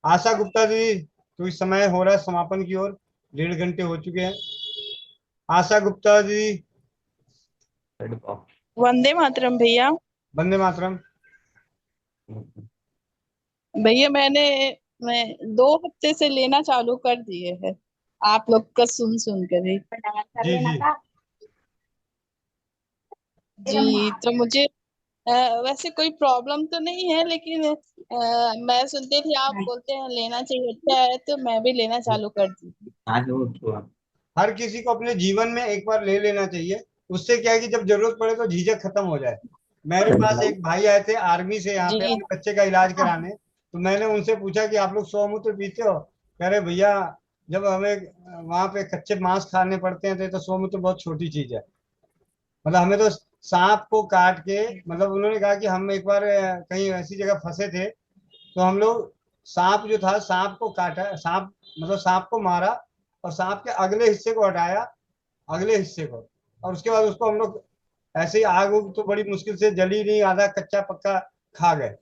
आशा गुप्ता दीदी, तो इस समय हो रहा है समापन की ओर, 1.5 घंटे हो चुके हैं। आशा गुप्ता दीदी। वंदे मातरम भैया। वंदे मातरम। भैया मैं 2 हफ्ते से लेना चालू कर दिए है, आप लोग का सुन सुन कर ही। जी जी। जी, तो मुझे वैसे कोई प्रॉब्लम तो नहीं है, लेकिन मैं सुनती थी आप बोलते हैं लेना चाहिए, अच्छा है, तो मैं भी लेना चालू कर दी। आज वो तो हर किसी को अपने जीवन में एक बार ले लेना चाहिए। उससे क्या है कि जब जरूरत पड़े तो झिझक खत्म हो जाए। मेरे पास एक भाई आए थे आर्मी से यहाँ पे जी। अपने बच्चे का इलाज कराने, तो मैंने उनसे पूछा कि आप लोग सोमूत्र पीते हो? कह रहे भैया, जब हमें वहां पे कच्चे मांस खाने पड़ते हैं तो सोमूत्र बहुत छोटी चीज है। मतलब हमें तो सांप को काट के, मतलब उन्होंने कहा कि हम एक बार कहीं ऐसी जगह फंसे थे, तो हम लोग सांप जो था, सांप को काटा, सांप मतलब सांप को मारा, और सांप के अगले हिस्से को हटाया, अगले हिस्से को, और उसके बाद उसको हम लोग ऐसे ही, आग उग तो बड़ी मुश्किल से जली नहीं, आधा कच्चा पक्का खा गए।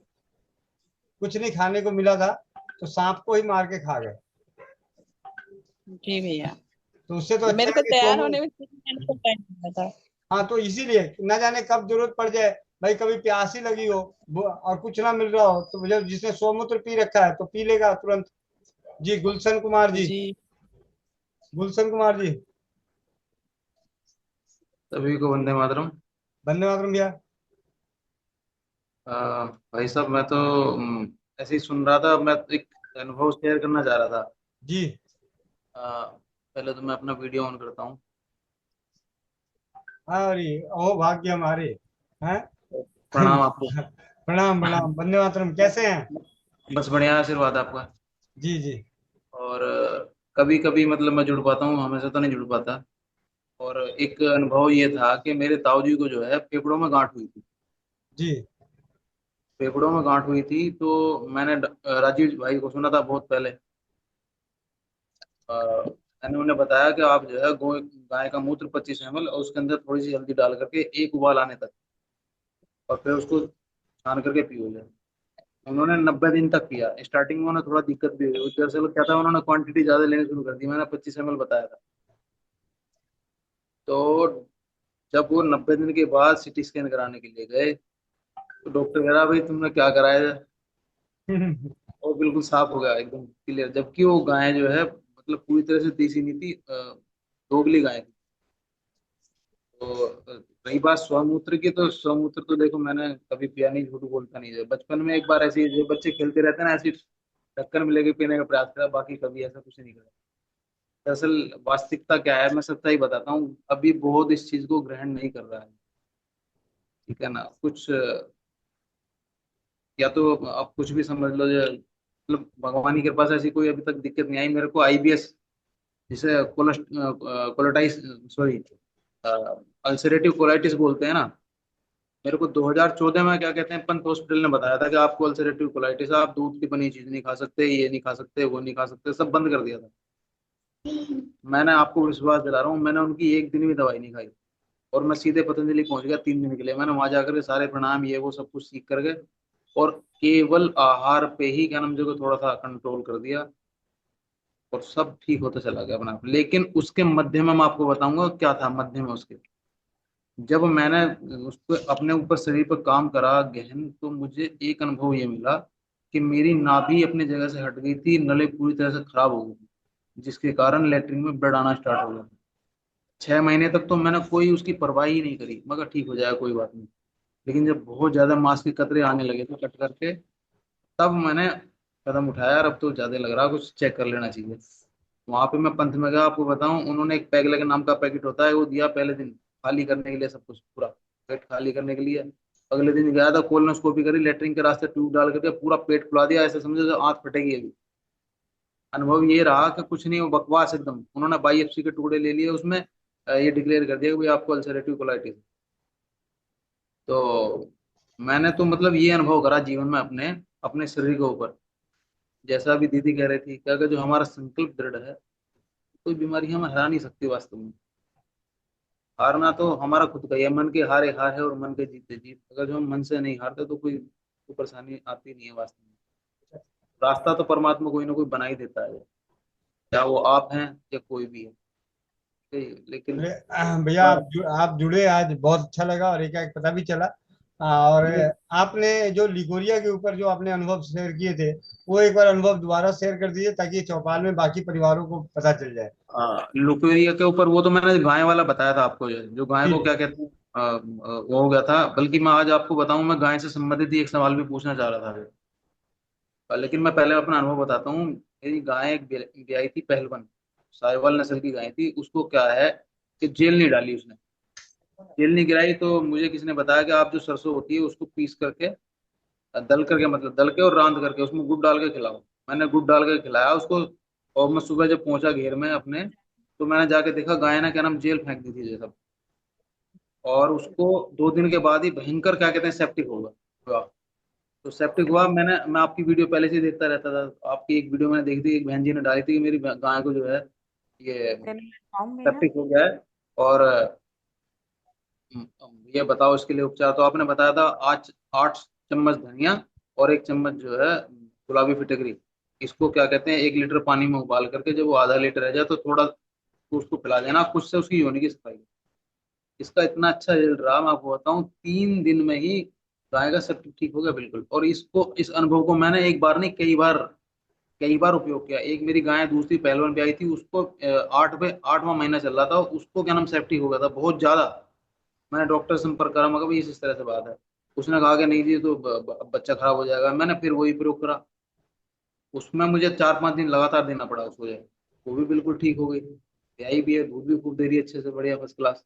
कुछ नहीं खाने को मिला था, तो सांप को ही मार के खा गए। जी भैया, तो उससे तो अच्छा मेरे है को कि तैयार सोमू। होने में 3 महीने का टाइम लगा था। हाँ, तो इसीलिए न जाने कब जरूरत पड़ जाए। भाई कभी प्यासी लगी हो और कुछ ना मिल रहा हो, तो मुझे जिसने सोमूत्र पी रखा है तो पी लेगा तुरंत। जी, गुलशन कुमार जी। जी। गुलशन कुमार जी। सभी को वंदे मातरम। वंदे मातरम भैया। भाई साहब, मैं तो ऐसे ही सुन रहा था। मैं एक अनुभव शेयर करना चाह रहा था। जी। पहले तो मैं अपना वीडियो ऑन करता हूँ। हाँ, अरे ओ भाग्य हमारे हैं। प्रणाम आपको। प्रणाम प्रणाम, वंदे मातरम, कैसे हैं? बस बढ़िया, आशीर्वाद आपका। जी जी। और कभी कभी मतलब मैं जुड़ पाता हूँ, हमेशा तो नहीं जुड़ पाता। और एक अनुभव ये था कि मेरे ताऊजी को जो है फेफड़ों में गांठ हुई थी। जी फेफड़ों में गांठ हुई थी, तो मैंने राजीव भाई को सुना था बहुत पहले। मैंने उन्हें बताया कि आप जो है गाय का मूत्र 25 ml और उसके अंदर थोड़ी सी हल्दी डाल करके एक उबाल आने तक, और फिर उसको छान करके पियो जाए। उन्होंने 90 दिन तक पिया। स्टार्टिंग में उन्हें थोड़ा दिक्कत भी हुई, दरअसल क्या था, उन्होंने क्वांटिटी ज्यादा लेनी शुरू कर दी। मैंने 25 ml बताया था। तो जब वो 90 दिन के बाद सीटी स्कैन कराने के लिए गए, तो डॉक्टर कह रहा भाई तुमने क्या कराया है? और बिल्कुल साफ हो गया, एकदम क्लियर। जबकि वो गाय जो है मतलब पूरी तरह से देसी नहीं थी, दोगली गाय थी। तो रही बात स्वमूत्र की, तो स्वमूत्र तो देखो मैंने कभी पिया नहीं, झूठ बोलता नहीं है। बचपन में एक बार ऐसे जो बच्चे खेलते रहते हैं ना, ऐसी ढक्कन में लेके पीने का प्रयास करा, बाकी कभी ऐसा कुछ नहीं करा। दरअसल वास्तविकता क्या है, मैं सच्चाई बताता हूँ, अभी बहुत इस चीज को ग्रहण नहीं कर रहा है। ठीक है ना। कुछ या तो आप कुछ भी समझ लो, जो मतलब भगवान की कृपा से ऐसी कोई अभी तक दिक्कत नहीं आई मेरे को। आईबीएस, जिसे कोलेटाइस, सॉरी, अल्सरेटिव कोलाइटिस बोलते हैं ना। मेरे को 2014 में क्या कहते हैं पंत हॉस्पिटल ने बताया था कि आपको अल्सरेटिव कोलाइटिस, आप दूध की बनी चीज नहीं खा सकते, ये नहीं खा सकते, वो नहीं खा सकते, सब बंद कर दिया था। मैंने आपको विश्वास दिला रहा हूँ, मैंने उनकी एक दिन भी दवाई नहीं खाई। और मैं सीधे पतंजलि पहुंच गया 3 दिन के लिए। मैंने वहां जाकर के सारे प्राणायाम ये वो सब कुछ सीख करके, और केवल आहार पे ही क्या नाम जो थोड़ा सा कंट्रोल कर दिया, और सब ठीक होता चला गया अपना आप। लेकिन उसके मध्य में मैं आपको बताऊंगा क्या था मध्य में उसके। जब मैंने उस पर अपने ऊपर शरीर पर काम करा गहन, तो मुझे एक अनुभव ये मिला कि मेरी नाभि अपनी जगह से हट गई थी, नली पूरी तरह से खराब हो गई थी, जिसके कारण लेटरिन में ब्लड आना स्टार्ट हो गया। 6 महीने तक तो मैंने कोई उसकी परवाह ही नहीं करी, मगर ठीक हो जाएगा कोई बात नहीं। लेकिन जब बहुत ज्यादा मांस के कतरे आने लगे थे कट करके, तब मैंने कदम उठाया, और अब तो ज्यादा लग रहा, कुछ चेक कर लेना चाहिए। वहां पे मैं पंथ में गया, आपको बताऊं, उन्होंने एक पैगले के नाम का पैकेट होता है, वो दिया पहले दिन खाली करने के लिए, सब कुछ पूरा पेट खाली करने के लिए। अगले दिन गया था, कोलोनोस्कोपी करी, लेटरिन के रास्ते ट्यूब डाल करके पूरा पेट फुला दिया, ऐसे समझो जो आंत फटेगी अभी। अनुभव ये रहा कि कुछ नहीं, वो बकवास एकदम। उन्होंने बाईएफसी के टुकड़े ले लिए, उसमें ये डिक्लेयर कर दिया कि भाई आपको अल्सरेटिव कोलाइटिस। तो मैंने तो मतलब ये अनुभव करा जीवन में अपने अपने शरीर के ऊपर। जैसा अभी दीदी कह रही थी कि अगर जो हमारा संकल्प दृढ़ है, कोई बीमारी हमें हरा नहीं सकती वास्तव में। हारना तो हमारा खुद का ही है, मन के हारे हार है और मन के जीते जीत। अगर जो हम मन से नहीं हारते तो कोई परेशानी आती नहीं है वास्तव में। रास्ता तो परमात्मा कोई ना कोई बना ही देता है, चाहे वो आप हैं या कोई भी है। ठीक है, लेकिन भैया आप जुड़े आज, बहुत अच्छा लगा, और एक एक पता भी चला। और आपने जो लिगोरिया के ऊपर जो आपने अनुभव शेयर किए थे, वो एक बार अनुभव दोबारा शेयर कर दीजिए, ताकि चौपाल में बाकी परिवारों को पता चल जाए। लुकेरिया के ऊपर वो तो मैंने गाय वाला बताया था आपको, जो गाय जी। को क्या कहते हैं, वो हो गया था। बल्कि मैं आज आपको बताऊं, मैं गाय से संबंधित ही एक सवाल भी पूछना चाह रहा था। लेकिन मैं पहले अपना अनुभव बताता हूँ। मेरी गाय एक ब्याई थी, पहलवन साहिवाल नस्ल की गाय थी। उसको क्या है कि जेल नहीं डाली उसने, जेल नहीं गिराई। तो मुझे किसी ने बताया कि आप जो सरसों होती है उसको पीस करके, दल करके, मतलब दल के और रांध करके उसमें गुड़ डाल के खिलाओ। मैंने गुड़ डाल के खिलाया उसको। और मैं सुबह जब पहुंचा घेर में अपने, तो मैंने जाके देखा गाय ने क्या नाम जेल फेंक दी थी जैसा। और उसको 2 दिन के बाद ही भयंकर क्या कहते हैं सेप्टिक हुआ। तो सेप्टिक हुआ। मैं आपकी वीडियो पहले से ही देखता रहता था। आपकी एक वीडियो मैंने देखी थी, एक बहन जी ने डाली थी कि मेरी गाय को जो है ये सेप्टिक हो गया है, और ये बताओ इसके लिए उपचार। तो आपने बताया था आज 8 चम्मच धनिया और 1 चम्मच जो है गुलाबी फिटकरी, इसको क्या कहते हैं 1 लीटर पानी में उबाल करके, जब वो आधा लीटर रह जाए तो थोड़ा तो उसको पिला देना, खुद से उसकी योनि की सफाई। इसका इतना अच्छा रिजल्ट रहा, मैं आपको बताऊं, 3 दिन में ही गाय का सब ठीक हो गया बिल्कुल। और इस अनुभव को मैंने एक बार नहीं, कई बार उपयोग किया। एक मेरी गाय दूसरी पहलवान भी आई थी, उसको 8वां महीना चल रहा था, उसको क्या नाम सेप्टिक हो गया था बहुत ज्यादा। मैंने डॉक्टर से संपर्क करा, मगर भाई इस तरह से बात है। उसने कहा कि नहीं जी, तो बच्चा खराब हो जाएगा। मैंने फिर वही प्रयोग करा, उसमें मुझे 4-5 दिन लगातार देना पड़ा उसको, जो है वो भी बिल्कुल ठीक हो गई। ब्याई भी है, दूध भी खूब दे रही है अच्छे से, बढ़िया फर्स्ट क्लास।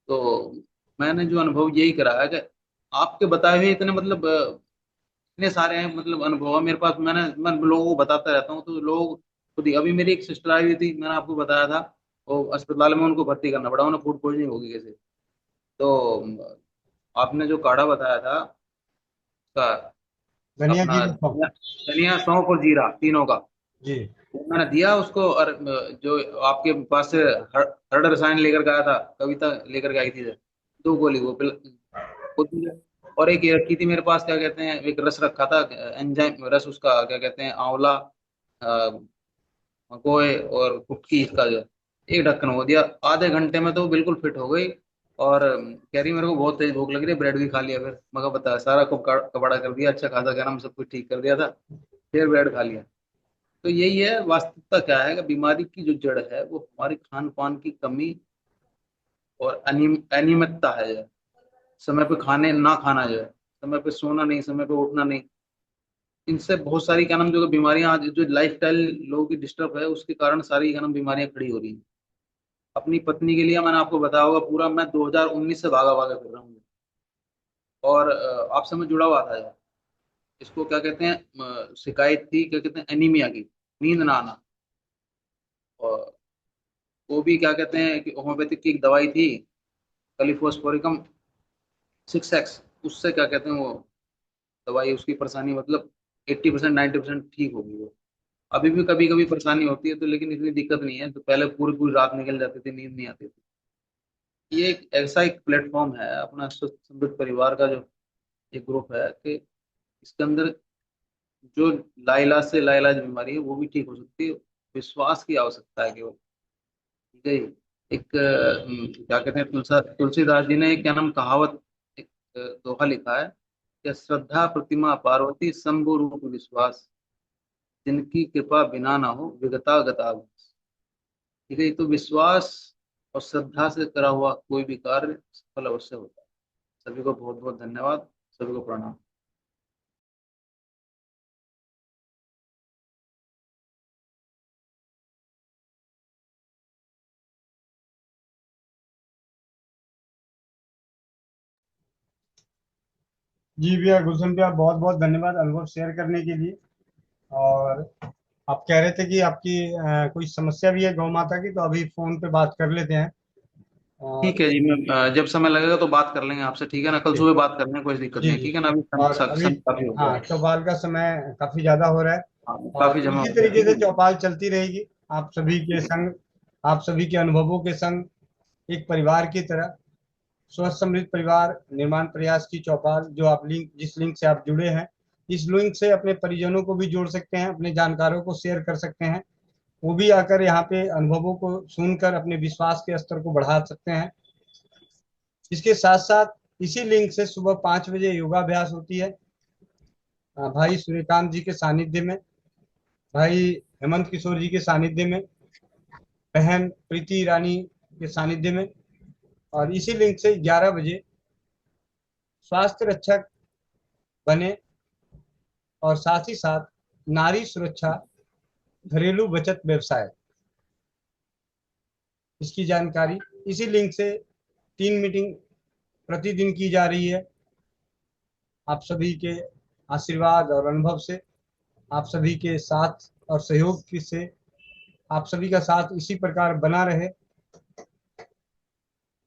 तो मैंने जो अनुभव यही करा है कि आपके बताए हुए इतने मतलब इतने सारे हैं मतलब अनुभव है मेरे पास। मैं लोगों को बताता रहता हूँ, तो लोग खुद ही। अभी मेरी एक सिस्टर आई हुई थी, मैंने आपको बताया था, वो अस्पताल में उनको भर्ती करना पड़ा, उन्हें फूड पॉइजनिंग होगी कैसे। तो आपने जो काढ़ा बताया था उसका, धनिया अपना जीरा सौंफ। धनिया सौंफ और जीरा तीनों का, जी। वो मैंने दिया उसको। और जो आपके पास से हर्ड रसायन लेकर के आया था, कविता लेकर के आई थी, 2 गोली वो दी। और एक ये रखी थी मेरे पास, क्या कहते हैं, एक रस रखा था, एंजाइम रस, उसका क्या कहते हैं, आंवला, मकोए और कुटकी, इसका जो है, एक ढक्कन हो दिया। आधे घंटे में तो वो बिल्कुल फिट हो गई। और कह रही मेरे को बहुत तेज भूख लग रही है, ब्रेड भी खा लिया। फिर मगर बता, सारा कबाड़ा कर दिया, अच्छा खासा क्या नाम सब कुछ ठीक कर दिया था, फिर ब्रेड खा लिया। तो यही है वास्तविकता, क्या है कि बीमारी की जो जड़ है वो हमारी खान पान की कमी और अनियमितता है। जो है समय पे खाने ना खाना, जो है समय पे सोना नहीं, समय पे उठना नहीं, इनसे बहुत सारी क्या नाम जो बीमारियां आज जो लाइफस्टाइल लोगों की डिस्टर्ब है, उसके कारण सारी क्या नाम बीमारियां खड़ी हो रही हैं। अपनी पत्नी के लिए मैंने आपको बताया होगा, पूरा मैं 2019 से भागा भागा कर रहा हूँ। और आपसे मैं जुड़ा हुआ था यार। इसको क्या कहते हैं, शिकायत थी, क्या कहते हैं, एनीमिया की, नींद ना आना। और वो भी क्या कहते हैं कि होम्योपैथिक की एक दवाई थी, कलिफोस्पोरिकम 6x, उससे क्या कहते हैं वो दवाई, उसकी परेशानी मतलब 80% 90% ठीक होगी वो। अभी भी कभी कभी परेशानी होती है तो, लेकिन इतनी दिक्कत नहीं है। तो पहले पूरी पूरी रात निकल जाती थी, नींद नहीं आती थी। ये एक ऐसा एक प्लेटफॉर्म है अपना स्वस्थ समृद्ध परिवार का, जो एक ग्रुप है कि इसके अंदर जो लाइलाज से लाइलाज बीमारी है वो भी ठीक हो सकती है। विश्वास की आवश्यकता है केवल। ठीक है जी। एक क्या कहते हैं, तुलसीदास जी ने क्या नाम कहावत, एक दोहा लिखा है कि श्रद्धा प्रतिमा पार्वती शंभु रूप विश्वास, जिनकी कृपा बिना ना हो विगता गता। ठीक है, ये तो विश्वास और श्रद्धा से करा हुआ कोई भी कार्य सफल अवश्य होता है। सभी को बहुत बहुत धन्यवाद, सभी को प्रणाम। जी भैया, गुलशन भैया, बहुत बहुत धन्यवाद अनुभव शेयर करने के लिए। और आप कह रहे थे कि आपकी कोई समस्या भी है गौ माता की, तो अभी फोन पे बात कर लेते हैं। ठीक और है जी, मैं जब समय लगेगा तो बात कर लेंगे आपसे। ठीक है ना, कल सुबह बात कर लेंगे, कोई दिक्कत जी नहीं है। जी। ठीक है ना, अभी और अभी समय काफी हो गया हाँ, है। चौपाल का समय काफी ज्यादा हो रहा है। हाँ, और काफी जमा इसी हो गया। तरीके ठीक है से ना। चौपाल चलती रहेगी, आप सभी के संग, आप सभी के अनुभवों के संग, एक परिवार की तरह। स्वस्थ समृद्ध परिवार निर्माण प्रयास की चौपाल, जो आप लिंक, जिस लिंक से आप जुड़े हैं, इस लिंक से अपने परिजनों को भी जोड़ सकते हैं, अपने जानकारों को शेयर कर सकते हैं। वो भी आकर यहाँ पे अनुभवों को सुनकर अपने विश्वास के स्तर को बढ़ा सकते हैं। इसके साथ साथ इसी लिंक से सुबह 5 बजे योगाभ्यास होती है, भाई सूर्यकांत जी के सानिध्य में, भाई हेमंत किशोर जी के सानिध्य में, बहन प्रीति ईरानी के सानिध्य में। और इसी लिंक से 11 बजे स्वास्थ्य रक्षक बने, और साथ ही साथ नारी सुरक्षा घरेलू बचत व्यवसाय, इसकी जानकारी इसी लिंक से 3 मीटिंग प्रतिदिन की जा रही है। आप सभी के आशीर्वाद और अनुभव से, आप सभी के साथ और सहयोग से, आप सभी का साथ इसी प्रकार बना रहे।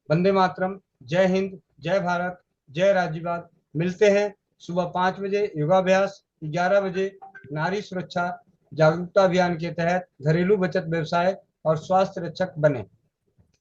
वंदे मातरम, जय हिंद, जय भारत, जय राज्यवाद। मिलते हैं सुबह 5 बजे योगाभ्यास, 11 बजे नारी सुरक्षा जागरूकता अभियान के तहत घरेलू बचत व्यवसाय और स्वास्थ्य रक्षक बने।